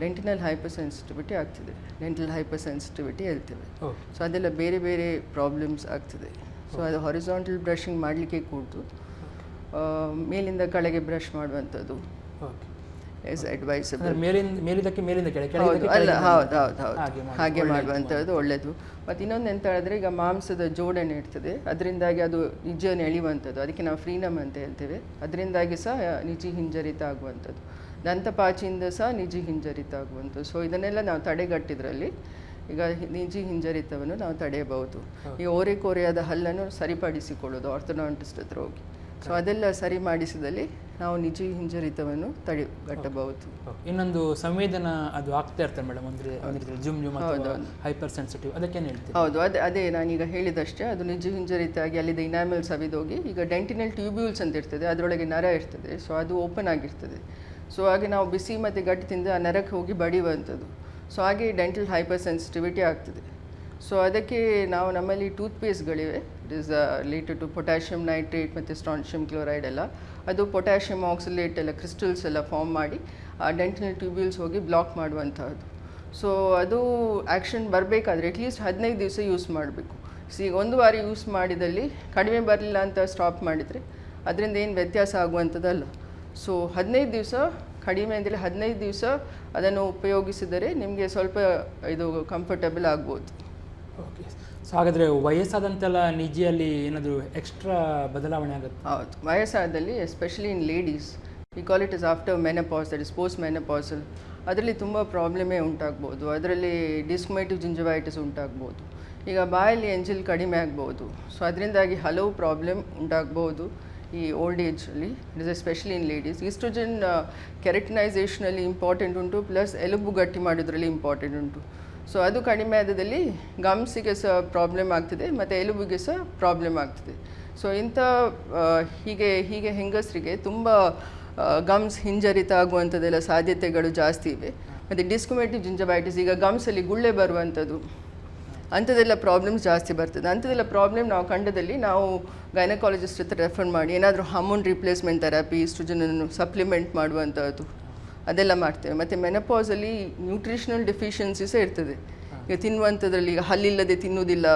ಡೆಂಟಿನಲ್ ಹೈಪರ್ ಸೆನ್ಸಿಟಿವಿಟಿ ಆಗ್ತದೆ. ಡೆಂಟಲ್ ಹೈಪರ್ ಸೆನ್ಸಿಟಿವಿಟಿ ಹೇಳ್ತೇವೆ. ಸೊ ಅದೆಲ್ಲ ಬೇರೆ ಬೇರೆ ಪ್ರಾಬ್ಲಮ್ಸ್ ಆಗ್ತದೆ. ಸೊ ಅದು ಹಾರಿಸಾಂಟಲ್ ಬ್ರಷಿಂಗ್ ಮಾಡಲಿಕ್ಕೆ ಕೂತು ಮೇಲಿಂದ ಕೆಳಗೆ ಬ್ರಷ್ ಮಾಡುವಂಥದ್ದು ಇಸ್ ಅಡ್ವೈಸಬಲ್. ಹೌದು ಹಾಗೆ ಮಾಡುವಂಥದ್ದು ಒಳ್ಳೆಯದು. ಮತ್ತು ಇನ್ನೊಂದು ಎಂತ ಹೇಳಿದ್ರೆ, ಈಗ ಮಾಂಸದ ಜೋಡಣೆ ಇರ್ತದೆ, ಅದರಿಂದಾಗಿ ಅದು ನಿಜವನ್ನು ಎಳೆಯುವಂಥದ್ದು, ಅದಕ್ಕೆ ನಾವು ಫ್ರೀನಮ್ ಅಂತ ಹೇಳ್ತೇವೆ. ಅದರಿಂದಾಗಿ ಸಹ ನಿಜಿ ಹಿಂಜರಿತ ಆಗುವಂಥದ್ದು. ದಂತಪಾಚಿಯಿಂದ ಸಹ ನಿಜಿ ಹಿಂಜರಿತ ಆಗುವಂಥದ್ದು. ಸೊ ಇದನ್ನೆಲ್ಲ ನಾವು ತಡೆಗಟ್ಟಿದ್ರಲ್ಲಿ ಈಗ ನಿಜಿ ಹಿಂಜರಿತವನ್ನು ನಾವು ತಡೆಯಬಹುದು. ಈ ಓರೆಕೋರೆಯಾದ ಹಲ್ಲನ್ನು ಸರಿಪಡಿಸಿಕೊಳ್ಳೋದು ಆರ್ಥೋಡಾಂಟಿಸ್ಟ್ ಹತ್ರ ಹೋಗಿ. ಸೊ ಅದೆಲ್ಲ ಸರಿ ಮಾಡಿಸಿದಲ್ಲಿ ನಾವು ನಿಜಿ ಹಿಂಜರಿತವನ್ನು ತಡೆಗಟ್ಟಬಹುದು. ಇನ್ನೊಂದು ಸಂವೇದನ ಅದು ಆಗ್ತಾ ಇರ್ತಾರೆ ಮೇಡಮ್, ಅಂದರೆ ಜುಮ್ ಜುಮ್ ಹೈಪರ್ ಸೆನ್ಸಿಟಿವ್, ಅದಕ್ಕೇನು ಹೇಳ್ತೀವಿ? ಹೌದು, ಅದೇ ನಾನೀಗ ಹೇಳಿದಷ್ಟೇ. ಅದು ನಿಜ ಹಿಂಜರಿತ ಆಗಿ ಅಲ್ಲಿದ್ದ ಇನಾಮೆಲ್ ಸವಿದೋಗಿ ಈಗ ಡೆಂಟಿನಲ್ ಟ್ಯೂಬ್ಯೂಲ್ಸ್ ಅಂತ ಇರ್ತದೆ, ಅದರೊಳಗೆ ನರ ಇರ್ತದೆ. ಸೊ ಅದು ಓಪನ್ ಆಗಿರ್ತದೆ. ಸೊ ಹಾಗೆ ನಾವು ಬಿಸಿ ಮತ್ತು ಗಟ್ಟಿಯಿಂದ ಆ ನರಕ್ಕೆ ಹೋಗಿ ಬಡಿಯುವಂಥದ್ದು. ಸೊ ಹಾಗೆ ಡೆಂಟಲ್ ಹೈಪರ್ ಸೆನ್ಸಿಟಿವಿಟಿ ಆಗ್ತದೆ. ಸೊ ಅದಕ್ಕೆ ನಾವು ನಮ್ಮಲ್ಲಿ ಟೂತ್ಪೇಸ್ಟ್ಗಳಿವೆ, it is related to potassium nitrate ಮತ್ತು ಸ್ಟ್ರಾನ್ಷಿಯಮ್ ಕ್ಲೋರೈಡ್ ಎಲ್ಲ. ಅದು ಪೊಟ್ಯಾಷಿಯಮ್ ಆಕ್ಸಿಲೇಟ್ ಎಲ್ಲ ಕ್ರಿಸ್ಟಲ್ಸ್ ಎಲ್ಲ ಫಾರ್ಮ್ ಮಾಡಿ ಆ ಡೆಂಟಲ್ ಟ್ಯೂಬ್ಯೂಲ್ಸ್ ಹೋಗಿ ಬ್ಲಾಕ್ ಮಾಡುವಂಥದ್ದು. ಸೊ ಅದು ಆ್ಯಕ್ಷನ್ ಬರಬೇಕಾದ್ರೆ ಅಟ್ಲೀಸ್ಟ್ 15 ದಿವಸ ಯೂಸ್ ಮಾಡಬೇಕು. ಸೊ ಈಗ 1 ವಾರ ಯೂಸ್ ಮಾಡಿದಲ್ಲಿ ಕಡಿಮೆ ಬರಲಿಲ್ಲ ಅಂತ ಸ್ಟಾಪ್ ಮಾಡಿದರೆ ಅದರಿಂದ ಏನು ವ್ಯತ್ಯಾಸ ಆಗುವಂಥದ್ದಲ್ಲ. ಸೊ 15 ದಿವಸ ಕಡಿಮೆ ಅಂದರೆ 15 ದಿವಸ ಅದನ್ನು ಉಪಯೋಗಿಸಿದರೆ ನಿಮಗೆ ಸ್ವಲ್ಪ ಇದು ಕಂಫರ್ಟಬಲ್ ಆಗ್ಬೋದು. ಓಕೆ. ಸೊ ಹಾಗಾದರೆ ವಯಸ್ಸಾದಂತೆಲ್ಲ ನಿಜಿಯಲ್ಲಿ ಏನಾದರೂ ಎಕ್ಸ್ಟ್ರಾ ಬದಲಾವಣೆ ಆಗುತ್ತೆ? ಹೌದು, ವಯಸ್ಸಾದಲ್ಲಿ especially in ladies, we call it is after menopause, that is post menopausal, ಅದರಲ್ಲಿ ತುಂಬ ಪ್ರಾಬ್ಲಮೇ ಉಂಟಾಗ್ಬೋದು. ಅದರಲ್ಲಿ ಡಿಸ್ಕ್ಮೇಟಿವ್ ಜಿಂಜವೈಟಿಸ್ ಉಂಟಾಗ್ಬೋದು. ಈಗ ಬಾಯಲ್ಲಿ ಎಂಜಿಲ್ ಕಡಿಮೆ ಆಗ್ಬೋದು. ಸೊ ಅದರಿಂದಾಗಿ ಹಲವು ಪ್ರಾಬ್ಲಮ್ ಉಂಟಾಗ್ಬೋದು ಈ ಓಲ್ಡ್ ಏಜಲ್ಲಿ. It is especially in ladies. Oestrogen ಕೆರಟಿನೈಸೇಷನಲ್ಲಿ ಇಂಪಾರ್ಟೆಂಟ್ ಉಂಟು, ಪ್ಲಸ್ ಎಲುಬು ಗಟ್ಟಿ ಮಾಡೋದ್ರಲ್ಲಿ ಇಂಪಾರ್ಟೆಂಟ್ ಉಂಟು. ಸೊ ಅದು ಕಡಿಮೆ ಆದಲ್ಲಿ ಗಮ್ಸಿಗೆ ಸಹ ಪ್ರಾಬ್ಲಮ್ ಆಗ್ತದೆ ಮತ್ತು ಎಲುಬಿಗೆ ಸಹ ಪ್ರಾಬ್ಲಮ್ ಆಗ್ತದೆ. ಸೊ ಇಂಥ ಹೀಗೆ ಹೆಂಗಸರಿಗೆ ತುಂಬ ಗಮ್ಸ್ ಹಿಂಜರಿತ ಆಗುವಂಥದ್ದೆಲ್ಲ ಸಾಧ್ಯತೆಗಳು ಜಾಸ್ತಿ ಇವೆ. ಮತ್ತು ಡಿಸ್ಕ್ಯುಮೇಟಿವ್ ಜಿಂಜವೈಟಿಸ್, ಈಗ ಗಮ್ಸಲ್ಲಿ ಗುಳ್ಳೆ ಬರುವಂಥದ್ದು, ಅಂಥದ್ದೆಲ್ಲ ಪ್ರಾಬ್ಲಮ್ಸ್ ಜಾಸ್ತಿ ಬರ್ತದೆ. ಅಂಥದ್ದೆಲ್ಲ ಪ್ರಾಬ್ಲಮ್ ನಾವು ಕಂಡದಲ್ಲಿ ನಾವು ಗೈನಕಾಲಜಿಸ್ಟ್ ಹತ್ರ ರೆಫರ್ ಮಾಡಿ ಏನಾದರೂ ಹಾರ್ಮೋನ್ ರಿಪ್ಲೇಸ್ಮೆಂಟ್ ಥೆರಪಿ, ಈಸ್ಟ್ರೋಜನನ್ನು ಸಪ್ಲಿಮೆಂಟ್ ಮಾಡುವಂಥದ್ದು ಅದೆಲ್ಲ ಮಾಡ್ತೇವೆ. ಮತ್ತು ಮೆನಪಾಸಲ್ಲಿ ನ್ಯೂಟ್ರಿಷನಲ್ ಡೆಫಿಷಿಯನ್ಸಿ ಸಹ ಇರ್ತದೆ. ಈಗ ತಿನ್ನುವಂಥದ್ರಲ್ಲಿ ಈಗ ಹಲ್ಲಿಲ್ಲದೆ ತಿನ್ನುವುದಿಲ್ಲ,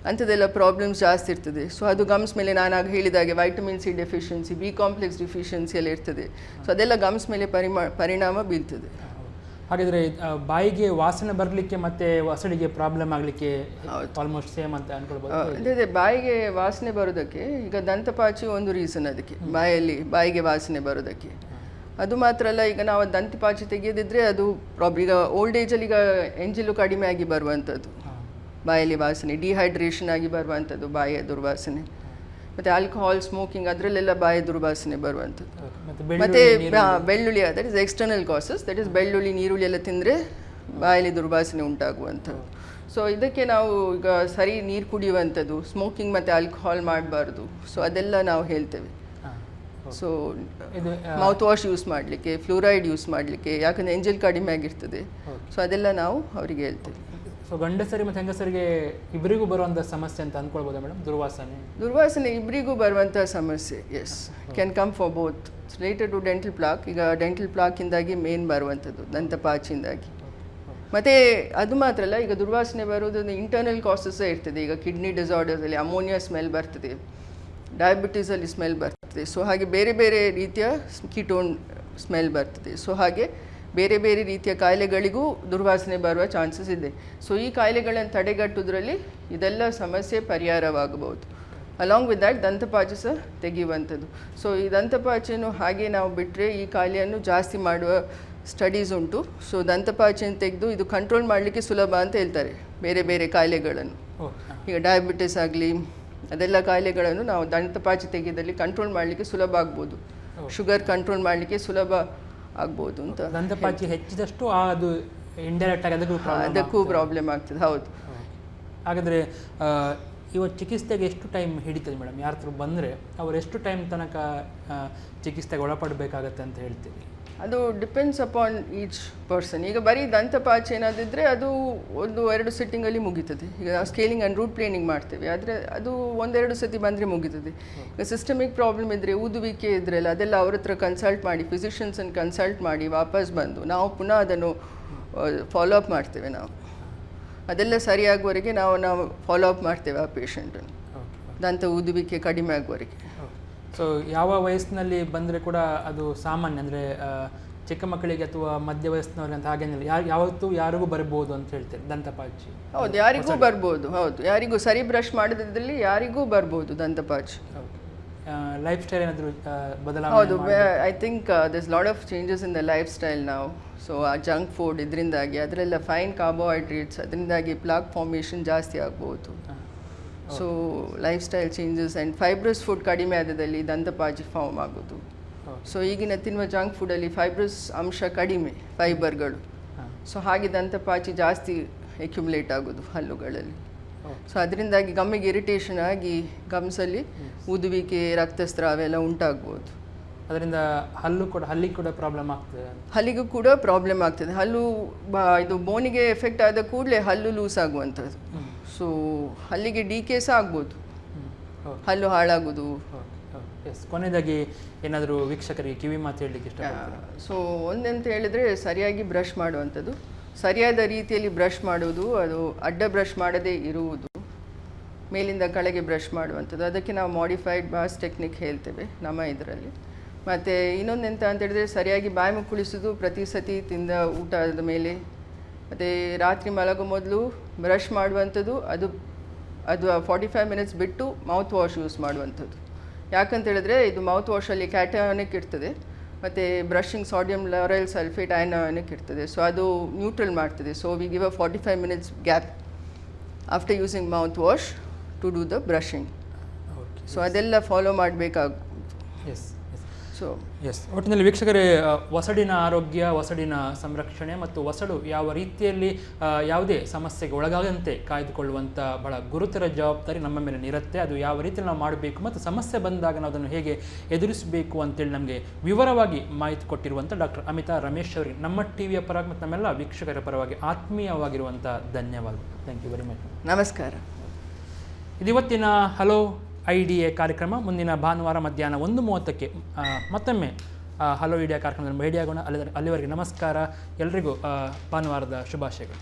ಅಂಥದ್ದೆಲ್ಲ ಪ್ರಾಬ್ಲಮ್ಸ್ ಜಾಸ್ತಿ ಇರ್ತದೆ. ಸೊ ಅದು ಗಮ್ಸ್ ಮೇಲೆ ನಾನಾಗ ಹೇಳಿದಾಗೆ vitamin C deficiency, B complex deficiency ಎಲ್ಲ ಇರ್ತದೆ. ಸೊ ಅದೆಲ್ಲ ಗಮ್ಸ್ ಮೇಲೆ ಪರಿಣಾಮ ಬೀಳ್ತದೆ. ಹಾಗಿದ್ರೆ ಬಾಯಿಗೆ ವಾಸನೆ ಬರಲಿಕ್ಕೆ ಮತ್ತು ಒಸಡಿಗೆ ಪ್ರಾಬ್ಲಮ್ ಆಗಲಿಕ್ಕೆ ಆಲ್ಮೋಸ್ಟ್ ಸೇಮ್ ಅಂತ ಅನ್ಕೊಳ್ಬೋದು. ಅದೇ ಬಾಯಿಗೆ ವಾಸನೆ ಬರೋದಕ್ಕೆ ಈಗ ದಂತಪಾಚಿ ಒಂದು ರೀಸನ್ ಅದಕ್ಕೆ, ಬಾಯಿಗೆ ವಾಸನೆ ಬರೋದಕ್ಕೆ. ಅದು ಮಾತ್ರ ಅಲ್ಲ, ಈಗ ನಾವು ದಂತಪಾಚಿ ತೆಗೆಯೋದಿದ್ರೆ ಅದು ಈಗ ಓಲ್ಡ್ ಏಜಲ್ಲಿ ಈಗ ಎಂಜಿಲು ಕಡಿಮೆ ಆಗಿ ಬರುವಂಥದ್ದು, ಬಾಯಲ್ಲಿ ವಾಸನೆ, ಡಿಹೈಡ್ರೇಷನ್ ಆಗಿ ಬರುವಂಥದ್ದು ಬಾಯಿಯ ದುರ್ವಾಸನೆ, ಮತ್ತು ಆಲ್ಕೋಹಾಲ್ ಸ್ಮೋಕಿಂಗ್ ಅದರಲ್ಲೆಲ್ಲ ಬಾಯಿಯ ದುರ್ವಾಸನೆ ಬರುವಂಥದ್ದು. ಮತ್ತು ಬೆಳ್ಳುಳ್ಳಿ, that is external causes, that is ಬೆಳ್ಳುಳ್ಳಿ ನೀರುಳ್ಳಿ ಎಲ್ಲ ತಿಂದರೆ ಬಾಯಲ್ಲಿ ದುರ್ವಾಸನೆ ಉಂಟಾಗುವಂಥದ್ದು. ಸೊ ಇದಕ್ಕೆ ನಾವು ಈಗ ಸರಿ ನೀರು ಕುಡಿಯುವಂಥದ್ದು, ಸ್ಮೋಕಿಂಗ್ ಮತ್ತು ಆಲ್ಕೋಹಾಲ್ ಮಾಡಬಾರ್ದು. ಸೊ ಅದೆಲ್ಲ ನಾವು ಹೇಳ್ತೇವೆ. ಸೊ ಮೌತ್ ವಾಶ್ ಯೂಸ್ ಮಾಡಲಿಕ್ಕೆ, ಫ್ಲೂರೈಡ್ ಯೂಸ್ ಮಾಡಲಿಕ್ಕೆ, ಯಾಕಂದರೆ ಎಂಜಲ್ ಕಡಿಮೆ ಆಗಿರ್ತದೆ. ಸೊ ಅದೆಲ್ಲ ನಾವು ಅವರಿಗೆ ಹೇಳ್ತೇವೆ. ಸೊ ಗಂಡಸರಿ ಮತ್ತು ಹೆಂಗಸರಿಗೆ ಇಬ್ಬರಿಗೂ ಬರುವಂಥ ಸಮಸ್ಯೆ ಅಂತ ಅಂದ್ಕೊಳ್ಬೋದಾ ಮೇಡಮ್? ದುರ್ವಾಸನೆ ಇಬ್ಬರಿಗೂ ಬರುವಂಥ ಸಮಸ್ಯೆ, yes, can come for both. Related to dental plaque, ಈಗ ಡೆಂಟಲ್ ಪ್ಲಾಕಿಂದಾಗಿ ಮೇನ್ ಬರುವಂಥದ್ದು ದಂತಪಾಚಿಂದಾಗಿ. ಮತ್ತು ಅದು ಮಾತ್ರ ಅಲ್ಲ, ಈಗ ದುರ್ವಾಸನೆ ಬರುವುದು ಇಂಟರ್ನಲ್ ಕಾಸಸ್ಸೇ ಇರ್ತದೆ. ಈಗ ಕಿಡ್ನಿ ಡಿಸಾರ್ಡರ್ಸಲ್ಲಿ ಅಮೋನಿಯಾ ಸ್ಮೆಲ್ ಬರ್ತದೆ, ಡಯಾಬಿಟೀಸಲ್ಲಿ ಸ್ಮೆಲ್ ಬರ್ತದೆ. ಸೊ ಹಾಗೆ ಬೇರೆ ಬೇರೆ ರೀತಿಯ ಕೀಟೋನ್ ಸ್ಮೆಲ್ ಬರ್ತದೆ. ಸೊ ಹಾಗೆ ಬೇರೆ ಬೇರೆ ರೀತಿಯ ಕಾಯಿಲೆಗಳಿಗೂ ದುರ್ವಾಸನೆ ಬರುವ ಚಾನ್ಸಸ್ ಇದೆ. ಸೊ ಈ ಕಾಯಿಲೆಗಳನ್ನು ತಡೆಗಟ್ಟುವುದರಲ್ಲಿ ಇದೆಲ್ಲ ಸಮಸ್ಯೆ ಪರಿಹಾರವಾಗಬಹುದು. ಅಲಾಂಗ್ ವಿತ್ ದ್ಯಾಟ್ ದಂತಪಾಚಿ ಸಹ ತೆಗೆಯುವಂಥದ್ದು. ಸೊ ಈ ದಂತಪಾಚಿಯನ್ನು ಹಾಗೆ ನಾವು ಬಿಟ್ಟರೆ ಈ ಕಾಯಿಲೆಯನ್ನು ಜಾಸ್ತಿ ಮಾಡುವ ಸ್ಟಡೀಸ್ ಉಂಟು. ಸೊ ದಂತಪಾಚಿಯನ್ನು ತೆಗೆದು ಇದು ಕಂಟ್ರೋಲ್ ಮಾಡಲಿಕ್ಕೆ ಸುಲಭ ಅಂತ ಹೇಳ್ತಾರೆ, ಬೇರೆ ಬೇರೆ ಕಾಯಿಲೆಗಳನ್ನು. ಈಗ ಡಯಾಬಿಟಿಸ್ ಆಗಲಿ ಅದೆಲ್ಲ ಕಾಯಿಲೆಗಳನ್ನು ನಾವು ದಂತಪಾಚಿ ತೆಗೆದಲ್ಲಿ ಕಂಟ್ರೋಲ್ ಮಾಡಲಿಕ್ಕೆ ಸುಲಭ ಆಗ್ಬೋದು, ಶುಗರ್ ಕಂಟ್ರೋಲ್ ಮಾಡಲಿಕ್ಕೆ ಸುಲಭ ಆಗ್ಬೋದು ಅಂತ. ದಂತಪಾಚಿ ಹೆಚ್ಚಿದಷ್ಟು ಅದು ಇಂಡೈರೆಕ್ಟ್ ಆಗಿ ಅದಕ್ಕೂ ಪ್ರಾಬ್ಲಮ್ ಆಗ್ತದೆ. ಹೌದು. ಹಾಗಾದರೆ ಇವತ್ತು ಚಿಕಿತ್ಸೆಗೆ ಎಷ್ಟು ಟೈಮ್ ಹಿಡಿತದೆ ಮೇಡಮ್? ಯಾರ ಹತ್ರ ಬಂದರೆ ಅವರು ಎಷ್ಟು ಟೈಮ್ ತನಕ ಚಿಕಿತ್ಸೆಗೆ ಒಳಪಡಬೇಕಾಗತ್ತೆ ಅಂತ ಹೇಳ್ತೀವಿ? ಅದು ಡಿಪೆಂಡ್ಸ್ ಅಪಾನ್ ಈಚ್ ಪರ್ಸನ್. ಈಗ ಬರೀ ದಂತಪಾಚಿ ಏನಾದಿದ್ದರೆ ಅದು 1-2 ಸಿಟ್ಟಿಂಗಲ್ಲಿ ಮುಗೀತದೆ. ಈಗ ನಾವು ಸ್ಕೇಲಿಂಗ್ ಆ್ಯಂಡ್ ರೂಟ್ ಪ್ಲೇನಿಂಗ್ ಮಾಡ್ತೇವೆ, ಆದರೆ ಅದು 1-2 ಸತಿ ಬಂದರೆ ಮುಗೀತದೆ. ಈಗ ಸಿಸ್ಟಮಿಕ್ ಪ್ರಾಬ್ಲಮ್ ಇದ್ದರೆ, ಊದುವಿಕೆ ಇದ್ರಲ್ಲ, ಅದೆಲ್ಲ ಅವ್ರ ಹತ್ರ ಕನ್ಸಲ್ಟ್ ಮಾಡಿ, ಫಿಸಿಷಿಯನ್ಸನ್ನು ಕನ್ಸಲ್ಟ್ ಮಾಡಿ ವಾಪಸ್ ಬಂದು ನಾವು ಪುನಃ ಅದನ್ನು ಫಾಲೋ ಅಪ್ ಮಾಡ್ತೇವೆ. ನಾವು ಅದೆಲ್ಲ ಸರಿಯಾಗುವವರೆಗೆ ನಾವು ಫಾಲೋ ಅಪ್ ಮಾಡ್ತೇವೆ ಆ ಪೇಷಂಟನ್ನು, ದಂತ ಊದುವಿಕೆ ಕಡಿಮೆ ಆಗುವವರೆಗೆ. ಸೊ ಯಾವ ವಯಸ್ಸಿನಲ್ಲಿ ಬಂದರೆ ಕೂಡ ಅದು ಸಾಮಾನ್ಯ, ಅಂದರೆ ಚಿಕ್ಕ ಮಕ್ಕಳಿಗೆ ಅಥವಾ ಮಧ್ಯ ವಯಸ್ಸಿನವ್ರಿಗೆ ಅಂತ ಹಾಗೇನಿಲ್ಲ, ಯಾವತ್ತೂ ಯಾರಿಗೂ ಬರ್ಬೋದು ಅಂತ ಹೇಳ್ತಾರೆ ದಂತಪಾಚಿ? ಹೌದು, ಯಾರಿಗೂ ಬರ್ಬೋದು. ಹೌದು, ಯಾರಿಗೂ ಸರಿ ಬ್ರಷ್ ಮಾಡಿದ್ರಲ್ಲಿ ಯಾರಿಗೂ ಬರ್ಬೋದು ದಂತಪಾಚಿ. ಲೈಫ್ ಸ್ಟೈಲ್ ಏನಾದರೂ ಬದಲಾವಣೆ? ಹೌದು, I think this lot of changes in the life style ನಾವು. ಸೊ ಆ ಜಂಕ್ ಫುಡ್ ಇದರಿಂದಾಗಿ, ಅದರೆಲ್ಲ ಫೈನ್ ಕಾರ್ಬೋಹೈಡ್ರೇಟ್ಸ್, ಅದರಿಂದಾಗಿ ಪ್ಲಾಕ್ ಫಾರ್ಮೇಷನ್ ಜಾಸ್ತಿ ಆಗ್ಬೋದು. So life style changes and fibrous food ಕಡಿಮೆ ಆದದಲ್ಲಿ ದಂತಪಾಚಿ ಫಾರ್ಮ್ ಆಗೋದು. ಸೊ ಈಗಿನ ತಿನ್ನುವ ಜಂಕ್ ಫುಡಲ್ಲಿ ಫೈಬ್ರಸ್ ಅಂಶ ಕಡಿಮೆ, ಫೈಬರ್ಗಳು. ಸೊ ಹಾಗೆ ದಂತಪಾಚಿ ಜಾಸ್ತಿ ಎಕ್ಯುಮುಲೇಟ್ ಆಗೋದು ಹಲ್ಲುಗಳಲ್ಲಿ. ಸೊ ಅದರಿಂದಾಗಿ ಗಮ್ಮಿಗೆ ಇರಿಟೇಷನ್ ಆಗಿ ಗಮ್ಸಲ್ಲಿ ಊದುವಿಕೆ, ರಕ್ತಸ್ರಾವ ಎಲ್ಲ ಉಂಟಾಗ್ಬೋದು. ಅದರಿಂದ ಹಲ್ಲಿಗೆ ಕೂಡ ಪ್ರಾಬ್ಲಮ್ ಆಗ್ತದೆ? ಹಲ್ಲಿಗೂ ಕೂಡ ಪ್ರಾಬ್ಲಮ್ ಆಗ್ತದೆ. ಇದು ಬೋನಿಗೆ ಎಫೆಕ್ಟ್ ಆದ ಕೂಡಲೇ ಹಲ್ಲು ಲೂಸ್ ಆಗುವಂಥದ್ದು. ಸೊ ಹಲ್ಲಿಗೆ ಡಿಕೇಸ್ ಆಗ್ಬೋದು, ಹಲ್ಲು ಹಾಳಾಗೋದು. ಕೊನೆಯದಾಗಿ ಏನಾದರೂ ವೀಕ್ಷಕರಿಗೆ ಕಿವಿ ಮಾತು ಹೇಳಲಿಕ್ಕೆ ಇಷ್ಟ? ಸೊ ಒಂದಂತ ಹೇಳಿದರೆ ಸರಿಯಾಗಿ ಬ್ರಷ್ ಮಾಡುವಂಥದ್ದು, ಸರಿಯಾದ ರೀತಿಯಲ್ಲಿ ಬ್ರಷ್ ಮಾಡೋದು, ಅದು ಅಡ್ಡ ಬ್ರಷ್ ಮಾಡದೇ ಇರುವುದು, ಮೇಲಿಂದ ಕೆಳಗೆ ಬ್ರಷ್ ಮಾಡುವಂಥದ್ದು. ಅದಕ್ಕೆ ನಾವು ಮಾಡಿಫೈಡ್ ಬಾಸ್ ಟೆಕ್ನಿಕ್ ಹೇಳ್ತೇವೆ ನಮ್ಮ ಇದರಲ್ಲಿ. ಮತ್ತು ಇನ್ನೊಂದೆಂತ ಅಂತ ಹೇಳಿದ್ರೆ ಸರಿಯಾಗಿ ಬಾಯಿ ಮುಕ್ಕುಳಿಸೋದು ಪ್ರತಿ ಸತಿ ತಿಂದ ಊಟದ ಮೇಲೆ. ಮತ್ತು ರಾತ್ರಿ ಮಲಗೋ ಮೊದಲು ಬ್ರಷ್ ಮಾಡುವಂಥದ್ದು, ಅದು 45 ಮಿನಿಟ್ಸ್ ಬಿಟ್ಟು ಮೌತ್ ವಾಶ್ ಯೂಸ್ ಮಾಡುವಂಥದ್ದು. ಯಾಕಂತ ಹೇಳಿದ್ರೆ ಇದು ಮೌತ್ ವಾಶಲ್ಲಿ ಕ್ಯಾಟಯಾನಿಕ್ ಇರ್ತದೆ, ಮತ್ತು brushing sodium lauryl sulphate anionic ಇರ್ತದೆ. ಸೊ ಅದು ನ್ಯೂಟ್ರಲ್ ಮಾಡ್ತದೆ. So we give a 45 minutes gap after using mouth wash to do the brushing. So ಅದೆಲ್ಲ ಫಾಲೋ ಮಾಡಬೇಕಾಗ. ಒಟ್ಟಿನಲ್ಲಿ ವೀಕ್ಷಕರೇ, ಒಸಡಿನ ಆರೋಗ್ಯ, ಒಸಡಿನ ಸಂರಕ್ಷಣೆ ಮತ್ತು ಒಸಡು ಯಾವ ರೀತಿಯಲ್ಲಿ ಯಾವುದೇ ಸಮಸ್ಯೆಗೆ ಒಳಗಾಗದಂತೆ ಕಾಯ್ದುಕೊಳ್ಳುವಂಥ ಬಹಳ ಗುರುತರ ಜವಾಬ್ದಾರಿ ನಮ್ಮ ಮೇಲೆ ಇರುತ್ತೆ. ಅದು ಯಾವ ರೀತಿಯಲ್ಲಿ ನಾವು ಮಾಡಬೇಕು ಮತ್ತು ಸಮಸ್ಯೆ ಬಂದಾಗ ನಾವು ಅದನ್ನು ಹೇಗೆ ಎದುರಿಸಬೇಕು ಅಂತೇಳಿ ನಮಗೆ ವಿವರವಾಗಿ ಮಾಹಿತಿ ಕೊಟ್ಟಿರುವಂಥ ಡಾಕ್ಟರ್ ಅಮಿತಾ ರಮೇಶ್ ಅವರಿಗೆ ನಮ್ಮ ಟಿವಿಯ ಪರವಾಗಿ ಮತ್ತು ನಮ್ಮೆಲ್ಲ ವೀಕ್ಷಕರ ಪರವಾಗಿ ಆತ್ಮೀಯವಾಗಿರುವಂಥ ಧನ್ಯವಾದ. Thank you very much. ನಮಸ್ಕಾರ. ಇವತ್ತಿನ ಹಲೋ IDA ಕಾರ್ಯಕ್ರಮ ಮುಂದಿನ ಭಾನುವಾರ ಮಧ್ಯಾಹ್ನ 1:30ಕ್ಕೆ ಮತ್ತೊಮ್ಮೆ ಹಲೋ IDA ಕಾರ್ಯಕ್ರಮದಲ್ಲಿ ಭೇಟಿಯಾಗೋಣ. ಅಲ್ಲಿವರೆಗೆ ನಮಸ್ಕಾರ. ಎಲ್ರಿಗೂ ಭಾನುವಾರದ ಶುಭಾಶಯಗಳು.